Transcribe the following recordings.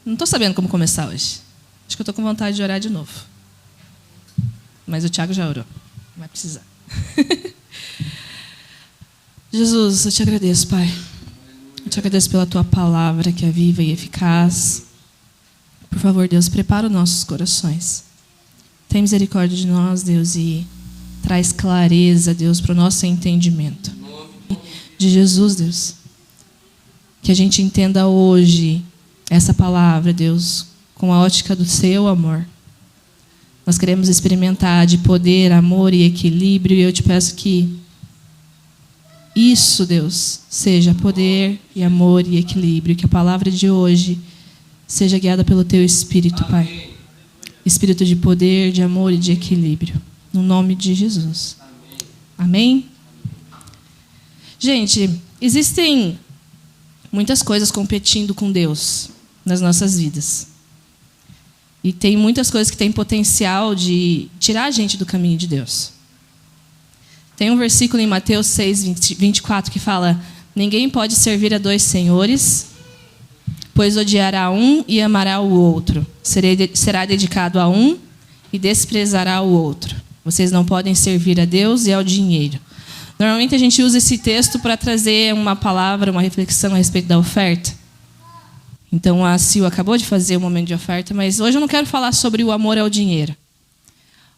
Não estou sabendo como começar hoje. Acho que eu estou com vontade de orar de novo. Mas o Thiago já orou. Não vai precisar. Jesus, eu te agradeço, Pai. Eu te agradeço pela tua palavra que é viva e eficaz. Por favor, Deus, prepara os nossos corações. Tem misericórdia de nós, Deus, e traz clareza, Deus, para o nosso entendimento. De Jesus, Deus. Que a gente entenda hoje essa palavra, Deus, com a ótica do seu amor. Nós queremos experimentar de poder, amor e equilíbrio, e eu te peço que isso, Deus, seja poder e amor e equilíbrio. Que a palavra de hoje seja guiada pelo teu Espírito, Pai. Espírito de poder, de amor e de equilíbrio. No nome de Jesus. Amém? Gente, existem muitas coisas competindo com Deus nas nossas vidas. E tem muitas coisas que têm potencial de tirar a gente do caminho de Deus. Tem um versículo em Mateus 6, 24 que fala: ninguém pode servir a dois senhores, pois odiará um e amará o outro. Será dedicado a um e desprezará o outro. Vocês não podem servir a Deus e ao dinheiro. Normalmente a gente usa esse texto para trazer uma palavra, uma reflexão a respeito da oferta. Então a Sil acabou de fazer o momento de oferta, mas hoje eu não quero falar sobre o amor ao dinheiro,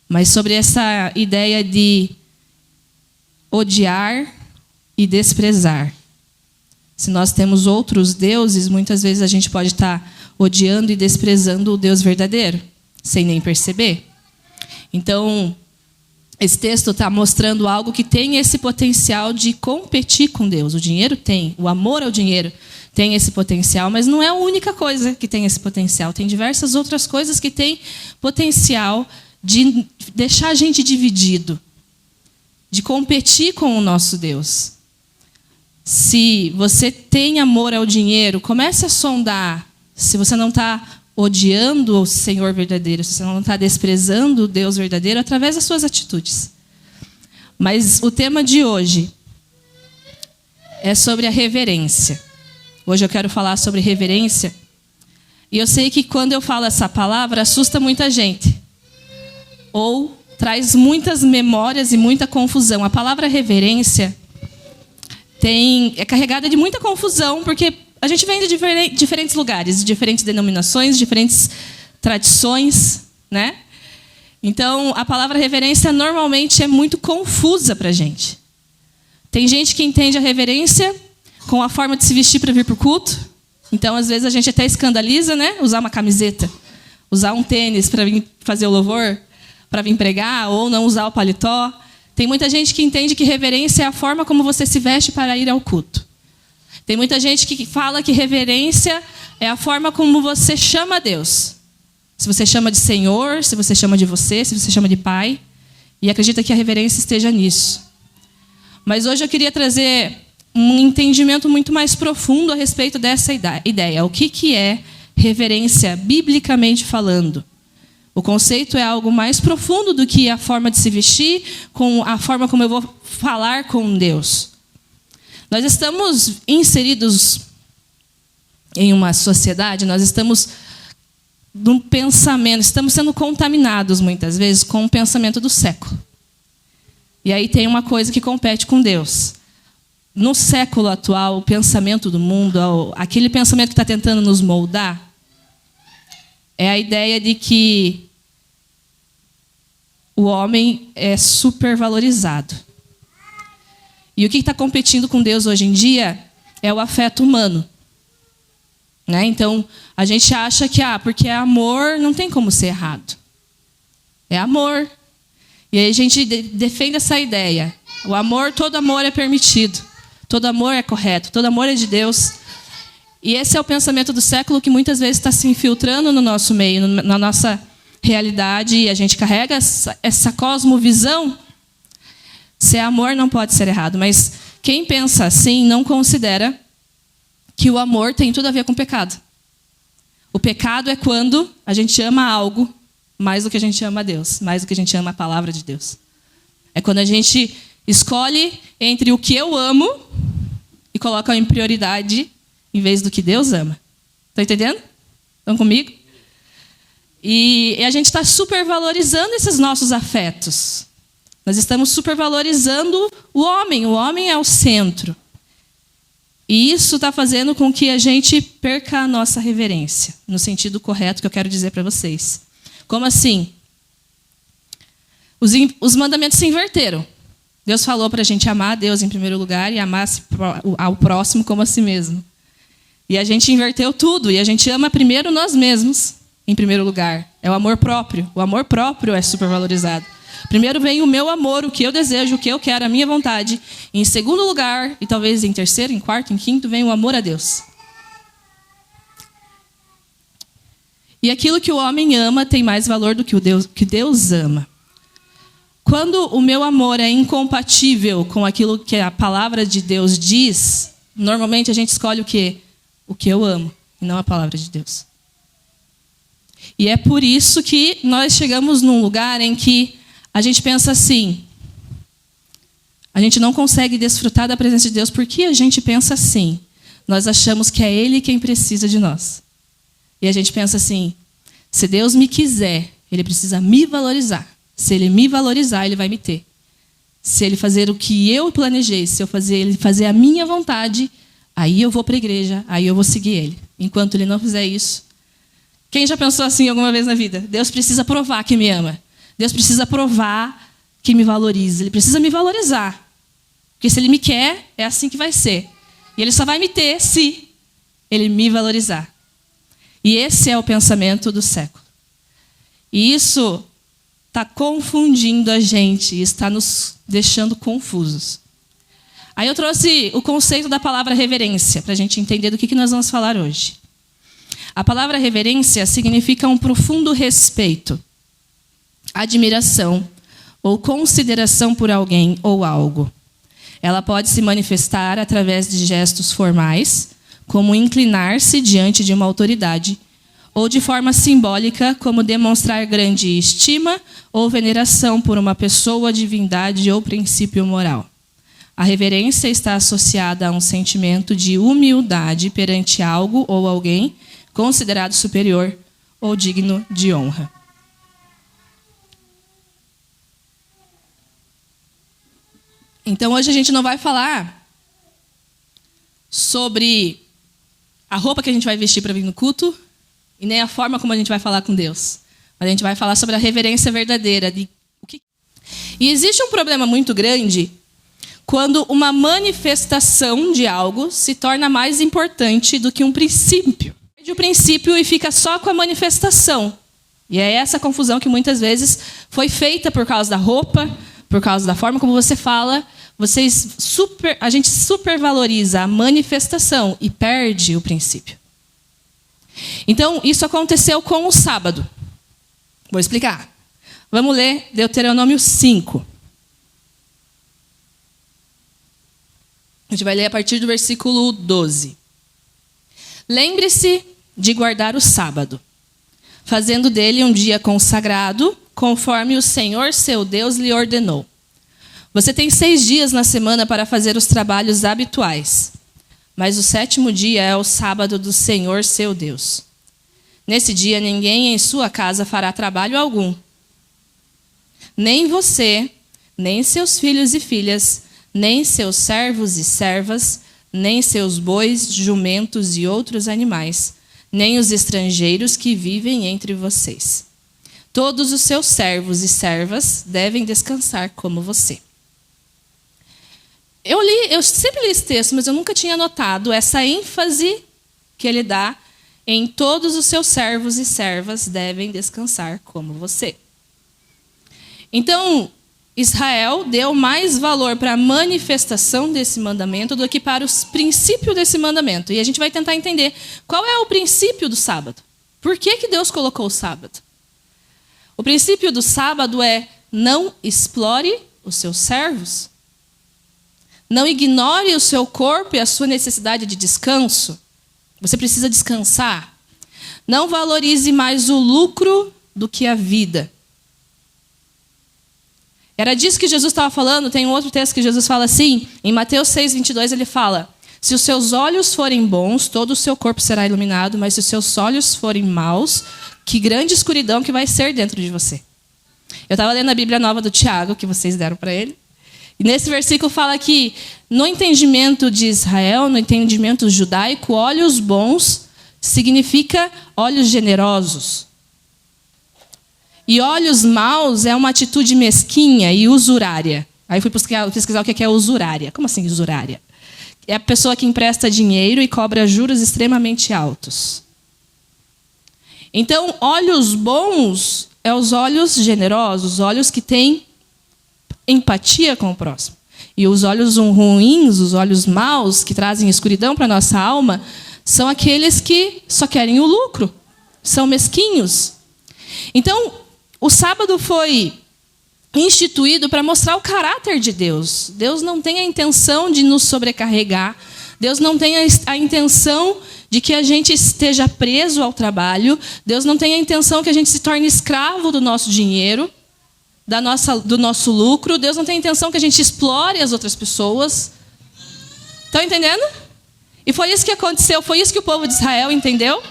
mas sobre essa ideia de odiar e desprezar. Se nós temos outros deuses, muitas vezes a gente pode estar odiando e desprezando o Deus verdadeiro, sem nem perceber. Então, esse texto está mostrando algo que tem esse potencial de competir com Deus. O dinheiro tem, o amor ao dinheiro tem esse potencial, mas não é a única coisa que tem esse potencial. Tem diversas outras coisas que têm potencial de deixar a gente dividido, de competir com o nosso Deus. Se você tem amor ao dinheiro, comece a sondar se você não está odiando o Senhor verdadeiro, se você não está desprezando o Deus verdadeiro através das suas atitudes. Mas o tema de hoje é sobre a reverência. Hoje eu quero falar sobre reverência. E eu sei que quando eu falo essa palavra, assusta muita gente. Ou traz muitas memórias e muita confusão. A palavra reverência é carregada de muita confusão, porque a gente vem de diferentes lugares, de diferentes denominações, diferentes tradições, né? Então, a palavra reverência normalmente é muito confusa para a gente. Tem gente que entende a reverência com a forma de se vestir para vir para o culto. Então, às vezes, a gente até escandaliza, né? Usar uma camiseta, usar um tênis para vir fazer o louvor, para vir pregar, ou não usar o paletó. Tem muita gente que entende que reverência é a forma como você se veste para ir ao culto. Tem muita gente que fala que reverência é a forma como você chama a Deus. Se você chama de Senhor, se você chama de você, se você chama de Pai. E acredita que a reverência esteja nisso. Mas hoje eu queria trazer um entendimento muito mais profundo a respeito dessa ideia. O que é reverência, biblicamente falando? O conceito é algo mais profundo do que a forma de se vestir, com a forma como eu vou falar com Deus. Nós estamos inseridos em uma sociedade, nós estamos num pensamento, estamos sendo contaminados muitas vezes com o pensamento do século. E aí tem uma coisa que compete com Deus. No século atual, o pensamento do mundo, aquele pensamento que está tentando nos moldar, é a ideia de que o homem é supervalorizado. E o que está competindo com Deus hoje em dia é o afeto humano. Né? Então, a gente acha que porque é amor, não tem como ser errado. É amor. E aí a gente defende essa ideia. O amor, todo amor é permitido. Todo amor é correto. Todo amor é de Deus. E esse é o pensamento do século que muitas vezes está se infiltrando no nosso meio, na nossa realidade, e a gente carrega essa cosmovisão. Se é amor, não pode ser errado. Mas quem pensa assim não considera que o amor tem tudo a ver com pecado. O pecado é quando a gente ama algo mais do que a gente ama a Deus, mais do que a gente ama a palavra de Deus. É quando a gente escolhe entre o que eu amo e coloca em prioridade em vez do que Deus ama. Está entendendo? Estão comigo? E a gente está supervalorizando esses nossos afetos. Nós estamos supervalorizando o homem. O homem é o centro. E isso está fazendo com que a gente perca a nossa reverência, no sentido correto que eu quero dizer para vocês. Como assim? Os mandamentos se inverteram. Deus falou para a gente amar a Deus em primeiro lugar e amar ao próximo como a si mesmo. E a gente inverteu tudo, e a gente ama primeiro nós mesmos, em primeiro lugar. É o amor próprio. O amor próprio é supervalorizado. Primeiro vem o meu amor, o que eu desejo, o que eu quero, a minha vontade. Em segundo lugar, e talvez em terceiro, em quarto, em quinto, vem o amor a Deus. E aquilo que o homem ama tem mais valor do que Deus ama. Quando o meu amor é incompatível com aquilo que a palavra de Deus diz, normalmente a gente escolhe o quê? O que eu amo, e não a palavra de Deus. E é por isso que nós chegamos num lugar em que a gente pensa assim, a gente não consegue desfrutar da presença de Deus porque a gente pensa assim. Nós achamos que é Ele quem precisa de nós. E a gente pensa assim, se Deus me quiser, Ele precisa me valorizar. Se Ele me valorizar, Ele vai me ter. Se Ele fazer o que eu planejei, se Ele fazer a minha vontade, aí eu vou para a igreja, aí eu vou seguir Ele. Enquanto Ele não fizer isso, quem já pensou assim alguma vez na vida? Deus precisa provar que me ama. Deus precisa provar que me valoriza. Ele precisa me valorizar. Porque se Ele me quer, é assim que vai ser. E Ele só vai me ter se Ele me valorizar. E esse é o pensamento do século. E isso está confundindo a gente, está nos deixando confusos. Aí eu trouxe o conceito da palavra reverência, para a gente entender do que nós vamos falar hoje. A palavra reverência significa um profundo respeito, admiração ou consideração por alguém ou algo. Ela pode se manifestar através de gestos formais, como inclinar-se diante de uma autoridade, ou de forma simbólica, como demonstrar grande estima ou veneração por uma pessoa, divindade ou princípio moral. A reverência está associada a um sentimento de humildade perante algo ou alguém considerado superior ou digno de honra. Então, hoje a gente não vai falar sobre a roupa que a gente vai vestir para vir no culto e nem a forma como a gente vai falar com Deus. Mas a gente vai falar sobre a reverência verdadeira. E existe um problema muito grande quando uma manifestação de algo se torna mais importante do que um princípio. Perde o princípio e fica só com a manifestação. E é essa confusão que muitas vezes foi feita por causa da roupa, por causa da forma como você fala. A gente supervaloriza a manifestação e perde o princípio. Então, isso aconteceu com o sábado. Vou explicar. Vamos ler Deuteronômio 5. A gente vai ler a partir do versículo 12. Lembre-se de guardar o sábado, fazendo dele um dia consagrado, conforme o Senhor seu Deus lhe ordenou. Você tem 6 dias na semana para fazer os trabalhos habituais, mas o 7º dia é o sábado do Senhor seu Deus. Nesse dia, ninguém em sua casa fará trabalho algum. Nem você, nem seus filhos e filhas, nem seus servos e servas, nem seus bois, jumentos e outros animais, nem os estrangeiros que vivem entre vocês. Todos os seus servos e servas devem descansar como você. Eu sempre li esse texto, mas eu nunca tinha notado essa ênfase que ele dá em todos os seus servos e servas devem descansar como você. Então, Israel deu mais valor para a manifestação desse mandamento do que para os princípios desse mandamento. E a gente vai tentar entender qual é o princípio do sábado. Por que Deus colocou o sábado? O princípio do sábado é não explore os seus servos. Não ignore o seu corpo e a sua necessidade de descanso. Você precisa descansar. Não valorize mais o lucro do que a vida. Era disso que Jesus estava falando. Tem um outro texto que Jesus fala assim. Em Mateus 6, 22, ele fala: Se os seus olhos forem bons, todo o seu corpo será iluminado, mas se os seus olhos forem maus, que grande escuridão que vai ser dentro de você. Eu estava lendo a Bíblia Nova do Tiago, que vocês deram para ele. E nesse versículo fala que, no entendimento de Israel, no entendimento judaico, olhos bons significa olhos generosos. E olhos maus é uma atitude mesquinha e usurária. Aí fui pesquisar o que é usurária. Como assim usurária? É a pessoa que empresta dinheiro e cobra juros extremamente altos. Então, olhos bons é os olhos generosos, os olhos que têm empatia com o próximo. E os olhos ruins, os olhos maus, que trazem escuridão para a nossa alma, são aqueles que só querem o lucro, são mesquinhos. Então, o sábado foi instituído para mostrar o caráter de Deus. Deus não tem a intenção de nos sobrecarregar. Deus não tem a intenção de que a gente esteja preso ao trabalho. Deus não tem a intenção que a gente se torne escravo do nosso dinheiro, do nosso lucro. Deus não tem a intenção que a gente explore as outras pessoas. Estão entendendo? E foi isso que aconteceu, foi isso que o povo de Israel entendeu.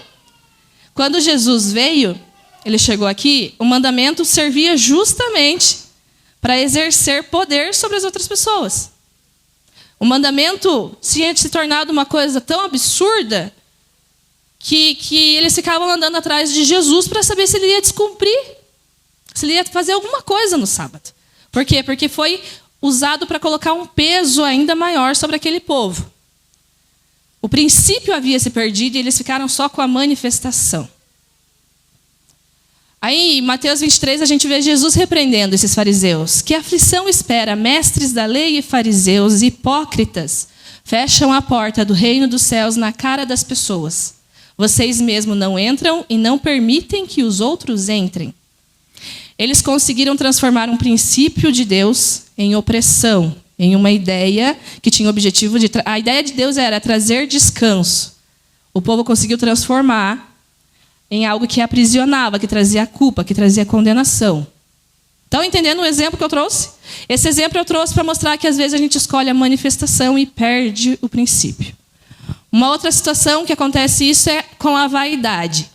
Quando Jesus veio, ele chegou aqui, o mandamento servia justamente para exercer poder sobre as outras pessoas. O mandamento tinha se tornado uma coisa tão absurda que eles ficavam andando atrás de Jesus para saber se ele ia descumprir, se ele ia fazer alguma coisa no sábado. Por quê? Porque foi usado para colocar um peso ainda maior sobre aquele povo. O princípio havia se perdido e eles ficaram só com a manifestação. Aí, em Mateus 23, a gente vê Jesus repreendendo esses fariseus. Que aflição espera, mestres da lei e fariseus, hipócritas, fecham a porta do reino dos céus na cara das pessoas. Vocês mesmos não entram e não permitem que os outros entrem. Eles conseguiram transformar um princípio de Deus em opressão, em uma ideia que tinha o objetivo de... A ideia de Deus era trazer descanso. O povo conseguiu transformar em algo que aprisionava, que trazia culpa, que trazia condenação. Estão entendendo o exemplo que eu trouxe? Esse exemplo eu trouxe para mostrar que às vezes a gente escolhe a manifestação e perde o princípio. Uma outra situação que acontece isso é com a vaidade.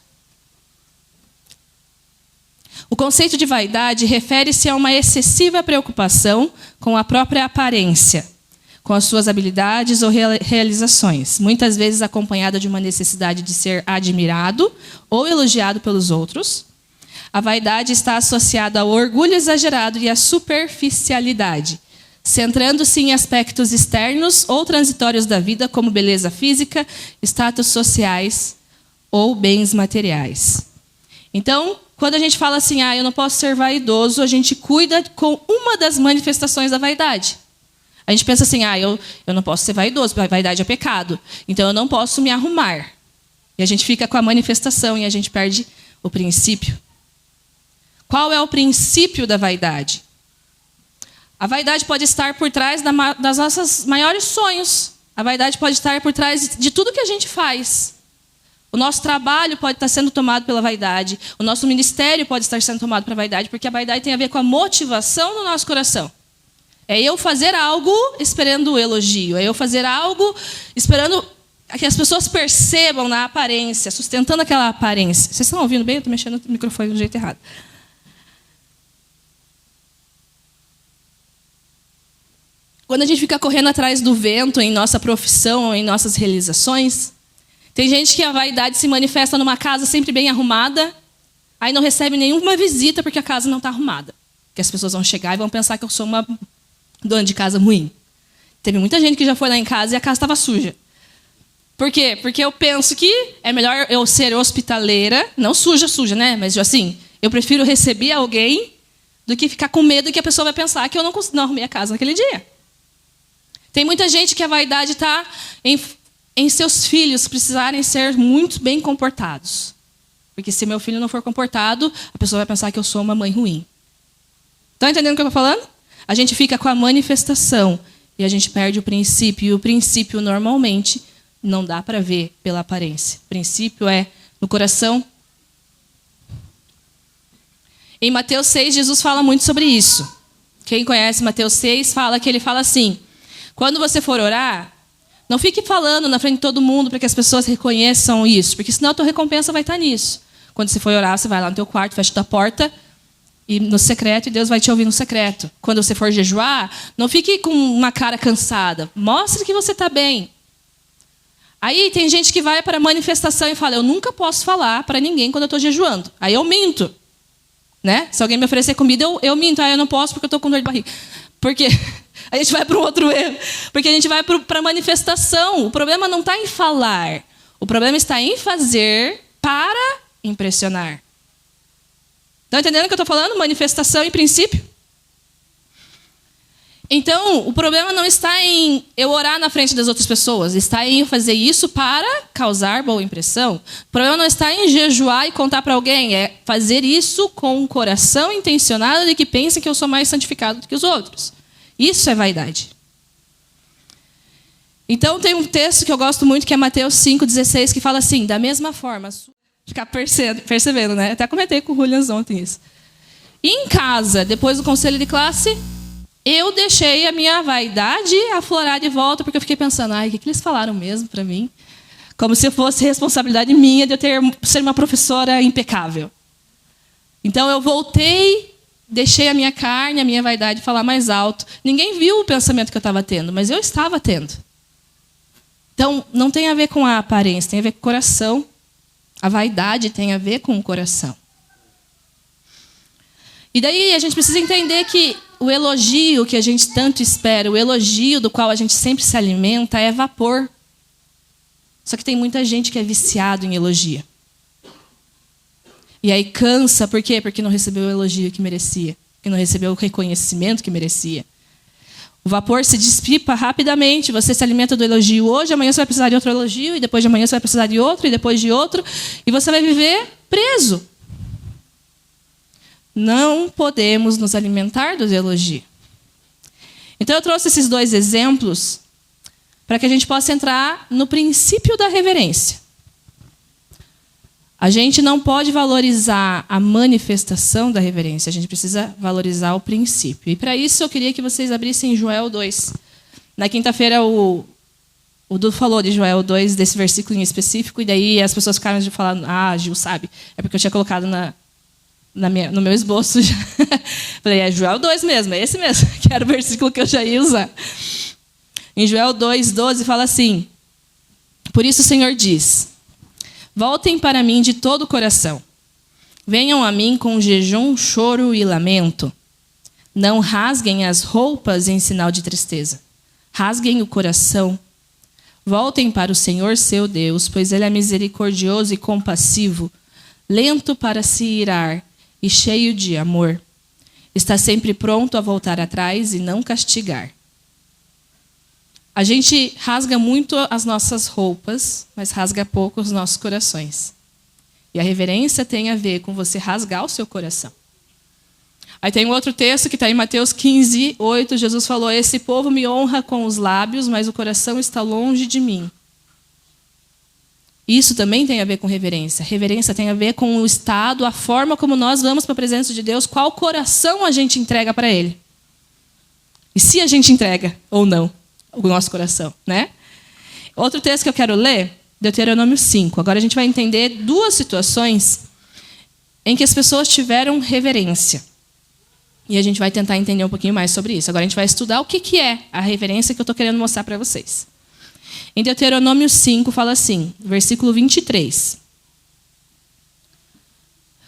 O conceito de vaidade refere-se a uma excessiva preocupação com a própria aparência, com as suas habilidades ou realizações, muitas vezes acompanhada de uma necessidade de ser admirado ou elogiado pelos outros. A vaidade está associada ao orgulho exagerado e à superficialidade, centrando-se em aspectos externos ou transitórios da vida, como beleza física, status sociais ou bens materiais. Então, quando a gente fala assim, eu não posso ser vaidoso, a gente cuida com uma das manifestações da vaidade. A gente pensa assim, eu não posso ser vaidoso, porque a vaidade é pecado. Então, eu não posso me arrumar. E a gente fica com a manifestação e a gente perde o princípio. Qual é o princípio da vaidade? A vaidade pode estar por trás das nossos maiores sonhos. A vaidade pode estar por trás de tudo que a gente faz. O nosso trabalho pode estar sendo tomado pela vaidade. O nosso ministério pode estar sendo tomado pela vaidade, porque a vaidade tem a ver com a motivação do nosso coração. É eu fazer algo esperando o elogio. É eu fazer algo esperando que as pessoas percebam na aparência, sustentando aquela aparência. Vocês estão ouvindo bem? Eu estou mexendo no microfone do jeito errado. Quando a gente fica correndo atrás do vento em nossa profissão, em nossas realizações, tem gente que a vaidade se manifesta numa casa sempre bem arrumada, aí não recebe nenhuma visita porque a casa não está arrumada. Porque as pessoas vão chegar e vão pensar que eu sou uma dona de casa ruim. Teve muita gente que já foi lá em casa e a casa estava suja. Por quê? Porque eu penso que é melhor eu ser hospitaleira, não suja, né? Mas assim, eu prefiro receber alguém do que ficar com medo que a pessoa vai pensar que eu não arrumei a casa naquele dia. Tem muita gente que a vaidade está em seus filhos precisarem ser muito bem comportados. Porque se meu filho não for comportado, a pessoa vai pensar que eu sou uma mãe ruim. Estão entendendo o que eu estou falando? A gente fica com a manifestação e a gente perde o princípio. E o princípio, normalmente, não dá para ver pela aparência. O princípio é no coração. Em Mateus 6, Jesus fala muito sobre isso. Quem conhece Mateus 6, fala que ele fala assim: quando você for orar, Não fique falando na frente de todo mundo para que as pessoas reconheçam isso, porque senão a tua recompensa vai estar nisso. Quando você for orar, você vai lá no teu quarto, fecha a tua porta e no secreto, e Deus vai te ouvir no secreto. Quando você for jejuar, não fique com uma cara cansada. Mostre que você está bem. Aí tem gente que vai para a manifestação e fala, eu nunca posso falar para ninguém quando eu estou jejuando. Aí eu minto. Né? Se alguém me oferecer comida, eu minto. Eu não posso porque eu estou com dor de barriga. Por quê? A gente vai para um outro erro. Porque a gente vai para a manifestação. O problema não está em falar. O problema está em fazer para impressionar. Estão entendendo o que eu estou falando? Manifestação e princípio. Então, o problema não está em eu orar na frente das outras pessoas. Está em fazer isso para causar boa impressão. O problema não está em jejuar e contar para alguém. É fazer isso com um coração intencionado de que pensa que eu sou mais santificado do que os outros. Isso é vaidade. Então, tem um texto que eu gosto muito, que é Mateus 5,16, que fala assim, da mesma forma... Ficar percebendo, né? Até comentei com o Julian ontem isso. E em casa, depois do conselho de classe, eu deixei a minha vaidade aflorar de volta, porque eu fiquei pensando, o que eles falaram mesmo para mim? Como se fosse responsabilidade minha de eu ser uma professora impecável. Então eu voltei, deixei a minha carne, a minha vaidade falar mais alto. Ninguém viu o pensamento que eu estava tendo, mas eu estava tendo. Então, não tem a ver com a aparência, tem a ver com o coração. A vaidade tem a ver com o coração. E daí a gente precisa entender que o elogio que a gente tanto espera, o elogio do qual a gente sempre se alimenta, é vapor. Só que tem muita gente que é viciado em elogio. E aí cansa, por quê? Porque não recebeu o elogio que merecia. Porque não recebeu o reconhecimento que merecia. O vapor se dissipa rapidamente. Você se alimenta do elogio hoje, amanhã você vai precisar de outro elogio, e depois de amanhã você vai precisar de outro, e depois de outro, e você vai viver preso. Não podemos nos alimentar do elogio. Então eu trouxe esses dois exemplos para que a gente possa entrar no princípio da reverência. A gente não pode valorizar a manifestação da reverência, a gente precisa valorizar o princípio. E para isso eu queria que vocês abrissem Joel 2. Na quinta-feira o Du falou de Joel 2, desse versículo em específico, e daí as pessoas ficaram falando, Gil sabe. É porque eu tinha colocado no meu esboço. Já. Falei, é Joel 2 mesmo, é esse mesmo, que era o versículo que eu já ia usar. Em Joel 2:12 fala assim, por isso o Senhor diz... Voltem para mim de todo o coração. Venham a mim com jejum, choro e lamento. Não rasguem as roupas em sinal de tristeza. Rasguem o coração. Voltem para o Senhor seu Deus, pois Ele é misericordioso e compassivo, lento para se irar e cheio de amor. Está sempre pronto a voltar atrás e não castigar. A gente rasga muito as nossas roupas, mas rasga pouco os nossos corações. E a reverência tem a ver com você rasgar o seu coração. Aí tem um outro texto que está em Mateus 15:8. Jesus falou, esse povo me honra com os lábios, mas o coração está longe de mim. Isso também tem a ver com reverência. Reverência tem a ver com o estado, a forma como nós vamos para a presença de Deus, qual coração a gente entrega para Ele. E se a gente entrega ou não. O nosso coração, né? Outro texto que eu quero ler, Deuteronômio 5. Agora a gente vai entender duas situações em que as pessoas tiveram reverência. E a gente vai tentar entender um pouquinho mais sobre isso. Agora a gente vai estudar o que é a reverência que eu estou querendo mostrar para vocês. Em Deuteronômio 5 fala assim, versículo 23.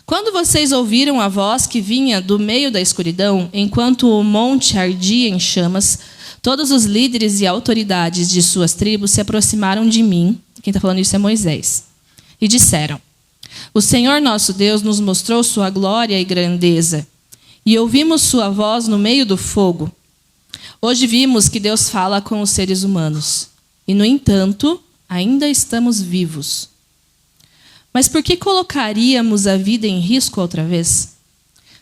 Quando vocês ouviram a voz que vinha do meio da escuridão, enquanto o monte ardia em chamas, todos os líderes e autoridades de suas tribos se aproximaram de mim, quem está falando isso é Moisés, e disseram, o Senhor nosso Deus nos mostrou sua glória e grandeza, e ouvimos sua voz no meio do fogo. Hoje vimos que Deus fala com os seres humanos, e, no entanto, ainda estamos vivos. Mas por que colocaríamos a vida em risco outra vez?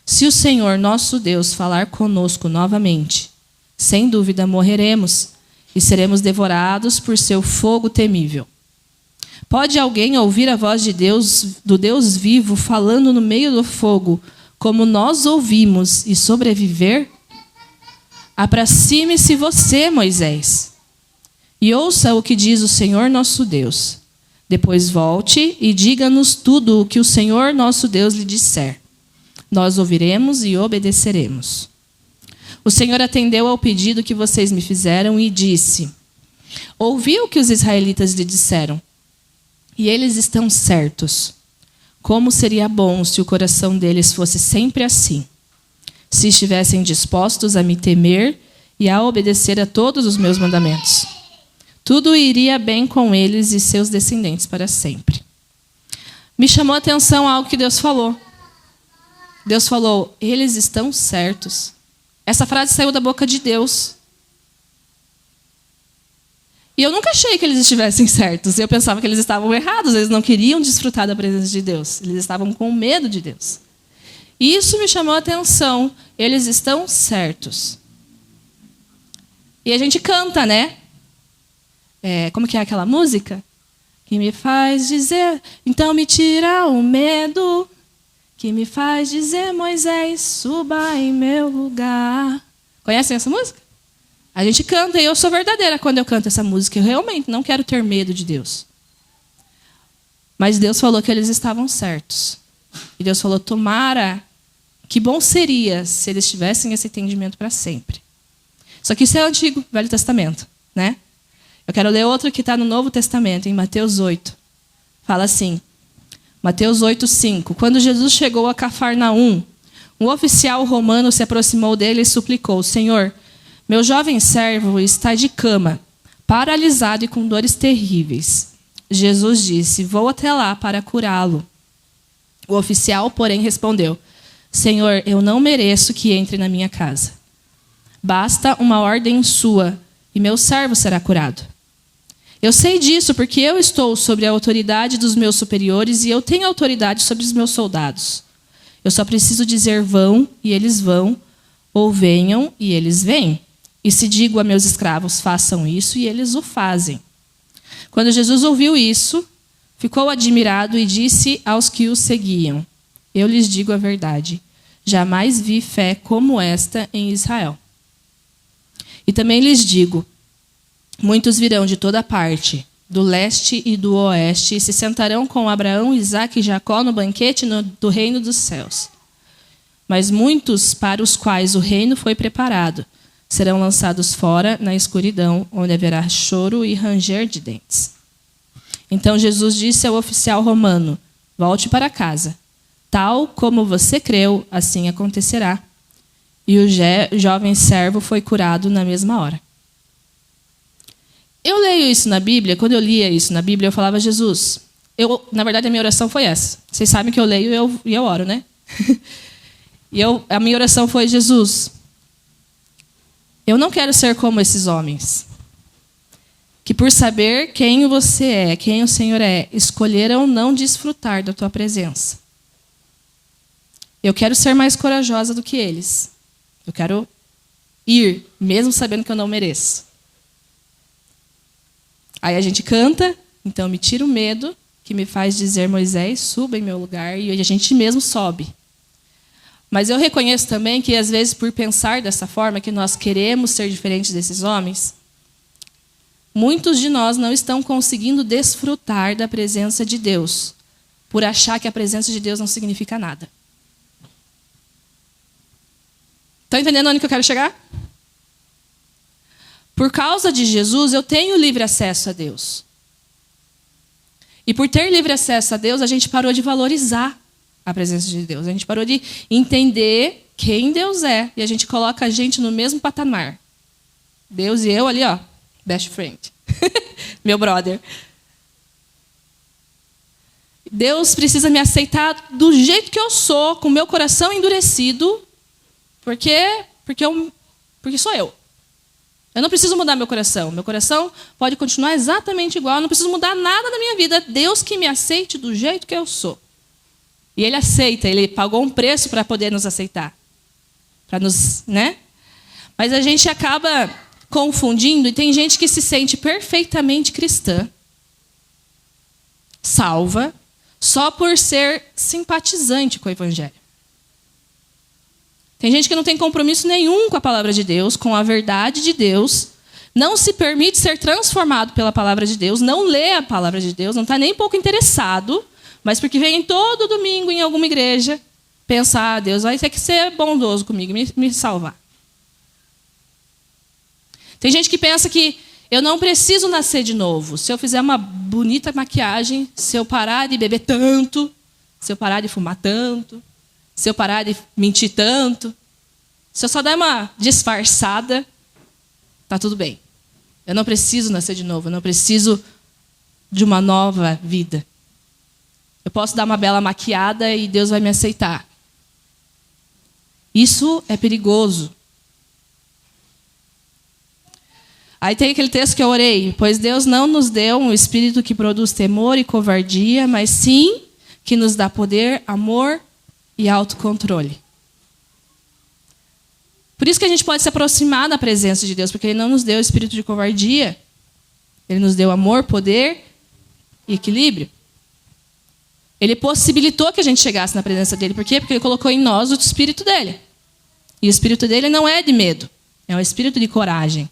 Se o Senhor nosso Deus falar conosco novamente, sem dúvida morreremos e seremos devorados por seu fogo temível. Pode alguém ouvir a voz de Deus, do Deus vivo, falando no meio do fogo, como nós ouvimos, e sobreviver? Aproxime-se você, Moisés. e ouça o que diz o Senhor nosso Deus. Depois volte e diga-nos tudo o que o Senhor nosso Deus lhe disser. Nós ouviremos e obedeceremos. O Senhor atendeu ao pedido que vocês me fizeram e disse: ouvi o que os israelitas lhe disseram, e eles estão certos. Como seria bom se o coração deles fosse sempre assim, se estivessem dispostos a me temer e a obedecer a todos os meus mandamentos. Tudo iria bem com eles e seus descendentes para sempre. Me chamou a atenção algo que Deus falou. Deus falou: eles estão certos. Essa frase saiu da boca de Deus. E eu nunca achei que eles estivessem certos. Eu pensava que eles estavam errados. Eles não queriam desfrutar da presença de Deus. Eles estavam com medo de Deus. E isso me chamou a atenção. Eles estão certos. E a gente canta, né? Como que é aquela música? Que me faz dizer, então me tira o medo. Que me faz dizer, Moisés, suba em meu lugar. Conhecem essa música? A gente canta, e eu sou verdadeira quando eu canto essa música. Eu realmente não quero ter medo de Deus. Mas Deus falou que eles estavam certos. E Deus falou: tomara, que bom seria se eles tivessem esse entendimento para sempre. Só que isso é o Antigo, Velho Testamento, né? Eu quero ler outro que está no Novo Testamento, em Mateus 8. Fala assim, Mateus 8:5. Quando Jesus chegou a Cafarnaum, um oficial romano se aproximou dele e suplicou: Senhor, meu jovem servo está de cama, paralisado e com dores terríveis. Jesus disse: vou até lá para curá-lo. O oficial, porém, respondeu: Senhor, eu não mereço que entre na minha casa. Basta uma ordem sua e meu servo será curado. Eu sei disso porque eu estou sob a autoridade dos meus superiores e eu tenho autoridade sobre os meus soldados. Eu só preciso dizer vão e eles vão, ou venham e eles vêm. E se digo a meus escravos façam isso e eles o fazem. Quando Jesus ouviu isso, ficou admirado e disse aos que o seguiam: eu lhes digo a verdade, jamais vi fé como esta em Israel. E também lhes digo, muitos virão de toda parte, do leste e do oeste, e se sentarão com Abraão, Isaque e Jacó no banquete do reino dos céus. Mas muitos para os quais o reino foi preparado serão lançados fora na escuridão, onde haverá choro e ranger de dentes. Então Jesus disse ao oficial romano: volte para casa. Tal como você creu, assim acontecerá. E o jovem servo foi curado na mesma hora. Eu leio isso na Bíblia, quando eu lia isso na Bíblia, eu falava: Jesus, na verdade a minha oração foi essa. Vocês sabem que eu leio e eu oro, né? A minha oração foi: Jesus, eu não quero ser como esses homens, que por saber quem você é, quem o Senhor é, escolheram não desfrutar da tua presença. Eu quero ser mais corajosa do que eles. Eu quero ir, mesmo sabendo que eu não mereço. Aí a gente canta, então me tira o medo, que me faz dizer, Moisés, suba em meu lugar, e a gente mesmo sobe. Mas eu reconheço também que, às vezes, por pensar dessa forma, que nós queremos ser diferentes desses homens, muitos de nós não estão conseguindo desfrutar da presença de Deus, por achar que a presença de Deus não significa nada. Estão entendendo onde que eu quero chegar? Por causa de Jesus, eu tenho livre acesso a Deus. E por ter livre acesso a Deus, a gente parou de valorizar a presença de Deus. A gente parou de entender quem Deus é. E a gente coloca a gente no mesmo patamar. Deus e eu ali, ó, best friend. Meu brother. Deus precisa me aceitar do jeito que eu sou, com o meu coração endurecido, porque sou eu. Eu não preciso mudar meu coração. Meu coração pode continuar exatamente igual. Eu não preciso mudar nada na minha vida. Deus que me aceite do jeito que eu sou. E Ele aceita. Ele pagou um preço para poder nos aceitar. Para nos, né? Mas a gente acaba confundindo. E tem gente que se sente perfeitamente cristã, salva, só por ser simpatizante com o Evangelho. Tem gente que não tem compromisso nenhum com a palavra de Deus, com a verdade de Deus, não se permite ser transformado pela palavra de Deus, não lê a palavra de Deus, não está nem pouco interessado, mas porque vem todo domingo em alguma igreja pensar, Deus vai ter que ser bondoso comigo, me salvar. Tem gente que pensa que eu não preciso nascer de novo. Se eu fizer uma bonita maquiagem, se eu parar de beber tanto, se eu parar de fumar tanto, se eu parar de mentir tanto, se eu só der uma disfarçada, está tudo bem. Eu não preciso nascer de novo, eu não preciso de uma nova vida. Eu posso dar uma bela maquiada e Deus vai me aceitar. Isso é perigoso. Aí tem aquele texto que eu orei. Pois Deus não nos deu um espírito que produz temor e covardia, mas sim que nos dá poder, amor e autocontrole. Por isso que a gente pode se aproximar da presença de Deus, porque Ele não nos deu espírito de covardia. Ele nos deu amor, poder e equilíbrio. Ele possibilitou que a gente chegasse na presença dEle. Por quê? Porque Ele colocou em nós o espírito dEle. E o espírito dEle não é de medo, é um espírito de coragem.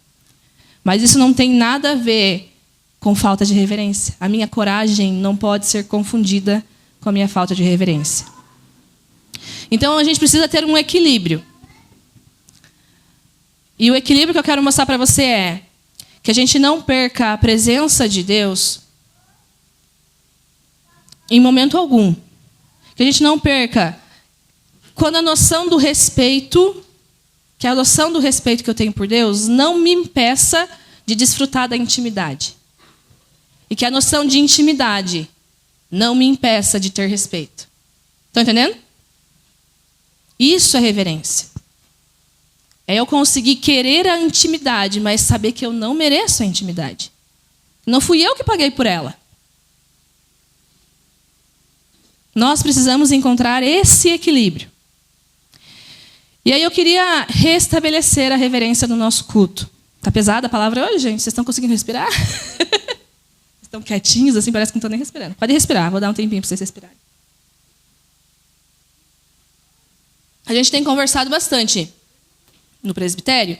Mas isso não tem nada a ver com falta de reverência. A minha coragem não pode ser confundida com a minha falta de reverência. Então a gente precisa ter um equilíbrio. E o equilíbrio que eu quero mostrar para você é que a gente não perca a presença de Deus em momento algum. Que a gente não perca quando a noção do respeito, que a noção do respeito que eu tenho por Deus não me impeça de desfrutar da intimidade. E que a noção de intimidade não me impeça de ter respeito. Estão entendendo? Isso é reverência. É eu conseguir querer a intimidade, mas saber que eu não mereço a intimidade. Não fui eu que paguei por ela. Nós precisamos encontrar esse equilíbrio. E aí eu queria restabelecer a reverência no nosso culto. Está pesada a palavra hoje, gente? Vocês estão conseguindo respirar? Estão quietinhos, assim, parece que não estão nem respirando. Pode respirar, vou dar um tempinho para vocês respirarem. A gente tem conversado bastante no presbitério.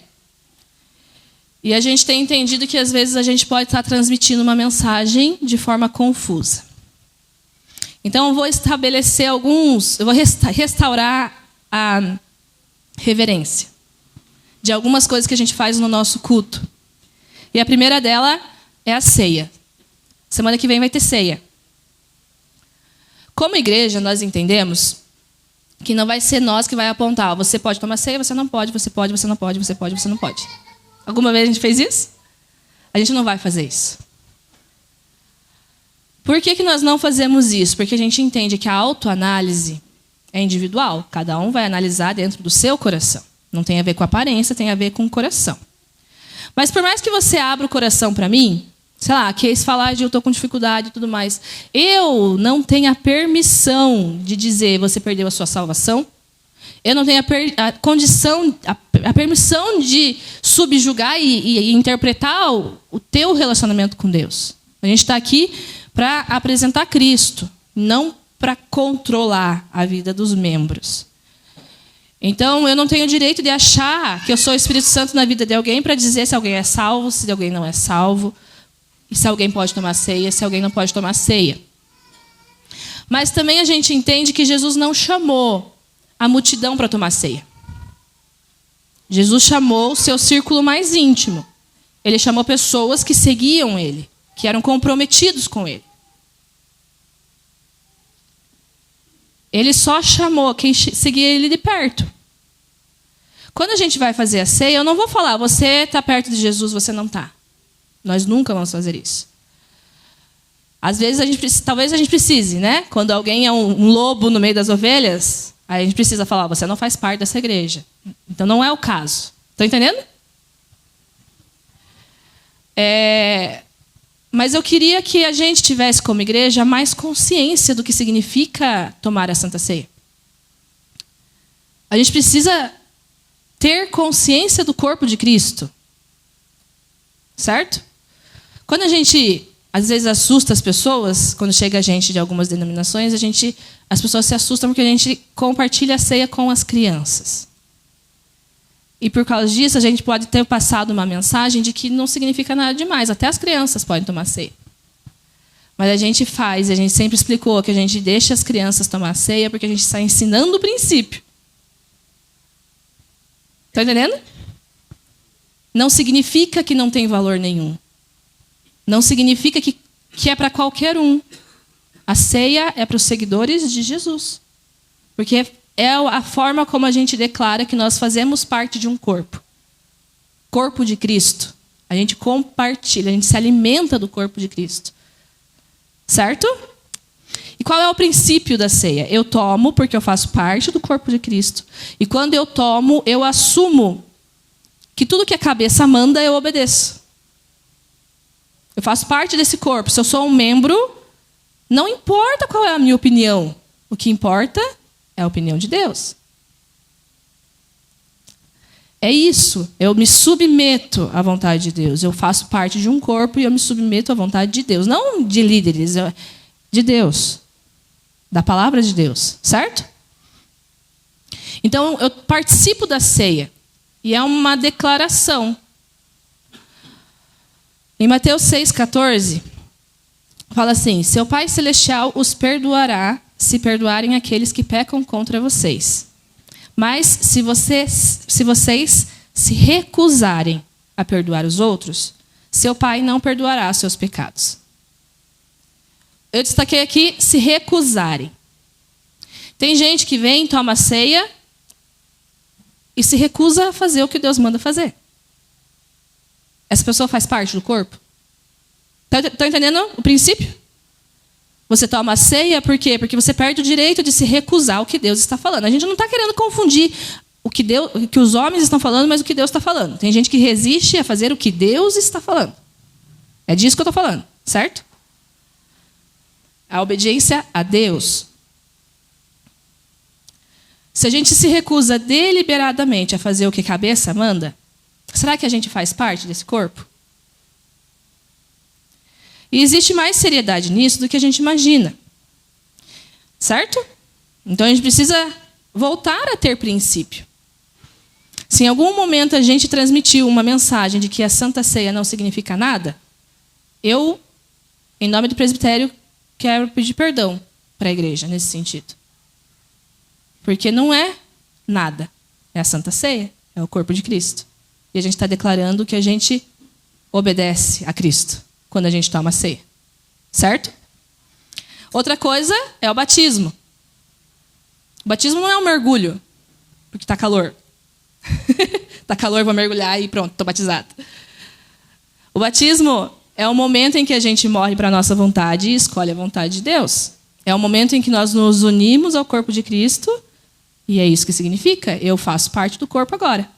E a gente tem entendido que, às vezes, a gente pode estar transmitindo uma mensagem de forma confusa. Então, eu vou estabelecer eu vou restaurar a reverência de algumas coisas que a gente faz no nosso culto. E a primeira dela é a ceia. Semana que vem vai ter ceia. Como igreja, nós entendemos que não vai ser nós que vai apontar. Você pode tomar ceia, você não pode, você pode, você não pode, você pode, você não pode. Alguma vez a gente fez isso? A gente não vai fazer isso. Por que nós não fazemos isso? Porque a gente entende que a autoanálise é individual. Cada um vai analisar dentro do seu coração. Não tem a ver com a aparência, tem a ver com o coração. Mas por mais que você abra o coração para mim, sei lá, quis falar de eu estou com dificuldade e tudo mais, eu não tenho a permissão de dizer você perdeu a sua salvação. Eu não tenho a permissão de subjugar e interpretar o teu relacionamento com Deus. A gente está aqui para apresentar Cristo, não para controlar a vida dos membros. Então, eu não tenho o direito de achar que eu sou o Espírito Santo na vida de alguém para dizer se alguém é salvo, se alguém não é salvo, e se alguém pode tomar ceia, se alguém não pode tomar ceia. Mas também a gente entende que Jesus não chamou a multidão para tomar ceia. Jesus chamou o seu círculo mais íntimo. Ele chamou pessoas que seguiam ele, que eram comprometidos com ele. Ele só chamou quem seguia ele de perto. Quando a gente vai fazer a ceia, eu não vou falar, você está perto de Jesus, você não está. Nós nunca vamos fazer isso. Às vezes, talvez a gente precise, né? Quando alguém é um lobo no meio das ovelhas, aí a gente precisa falar, você não faz parte dessa igreja. Então não é o caso. Estão entendendo? Mas eu queria que a gente tivesse como igreja mais consciência do que significa tomar a Santa Ceia. A gente precisa ter consciência do corpo de Cristo. Certo? Quando a gente, às vezes, assusta as pessoas, quando chega a gente de algumas denominações, as pessoas se assustam porque a gente compartilha a ceia com as crianças. E por causa disso, a gente pode ter passado uma mensagem de que não significa nada demais. Até as crianças podem tomar ceia. Mas a gente faz, a gente sempre explicou que a gente deixa as crianças tomar ceia porque a gente está ensinando o princípio. Está entendendo? Não significa que não tem valor nenhum. Não significa que é para qualquer um. A ceia é para os seguidores de Jesus. Porque é a forma como a gente declara que nós fazemos parte de um corpo. Corpo de Cristo. A gente compartilha, a gente se alimenta do corpo de Cristo. Certo? E qual é o princípio da ceia? Eu tomo porque eu faço parte do corpo de Cristo. E quando eu tomo, eu assumo que tudo que a cabeça manda, eu obedeço. Eu faço parte desse corpo. Se eu sou um membro, não importa qual é a minha opinião. O que importa é a opinião de Deus. É isso. Eu me submeto à vontade de Deus. Eu faço parte de um corpo e eu me submeto à vontade de Deus. Não de líderes, de Deus. Da palavra de Deus. Certo? Então, eu participo da ceia. E é uma declaração. Em Mateus 6,14, fala assim: seu Pai Celestial os perdoará se perdoarem aqueles que pecam contra vocês. Mas se vocês se recusarem a perdoar os outros, seu Pai não perdoará seus pecados. Eu destaquei aqui, se recusarem. Tem gente que vem, toma ceia e se recusa a fazer o que Deus manda fazer. Essa pessoa faz parte do corpo? Estão entendendo o princípio? Você toma a ceia por quê? Porque você perde o direito de se recusar ao que Deus está falando. A gente não está querendo confundir o que os homens estão falando, mas o que Deus está falando. Tem gente que resiste a fazer o que Deus está falando. É disso que eu estou falando, certo? A obediência a Deus. Se a gente se recusa deliberadamente a fazer o que a cabeça manda, será que a gente faz parte desse corpo? E existe mais seriedade nisso do que a gente imagina. Certo? Então a gente precisa voltar a ter princípio. Se em algum momento a gente transmitiu uma mensagem de que a Santa Ceia não significa nada, eu, em nome do presbitério, quero pedir perdão para a igreja nesse sentido. Porque não é nada. É a Santa Ceia, é o corpo de Cristo. E a gente está declarando que a gente obedece a Cristo quando a gente toma a ceia. Certo? Outra coisa é o batismo. O batismo não é um mergulho, porque está calor. Está calor, vou mergulhar e pronto, estou batizado. O batismo é o momento em que a gente morre para a nossa vontade e escolhe a vontade de Deus. É o momento em que nós nos unimos ao corpo de Cristo, e é isso que significa, eu faço parte do corpo agora.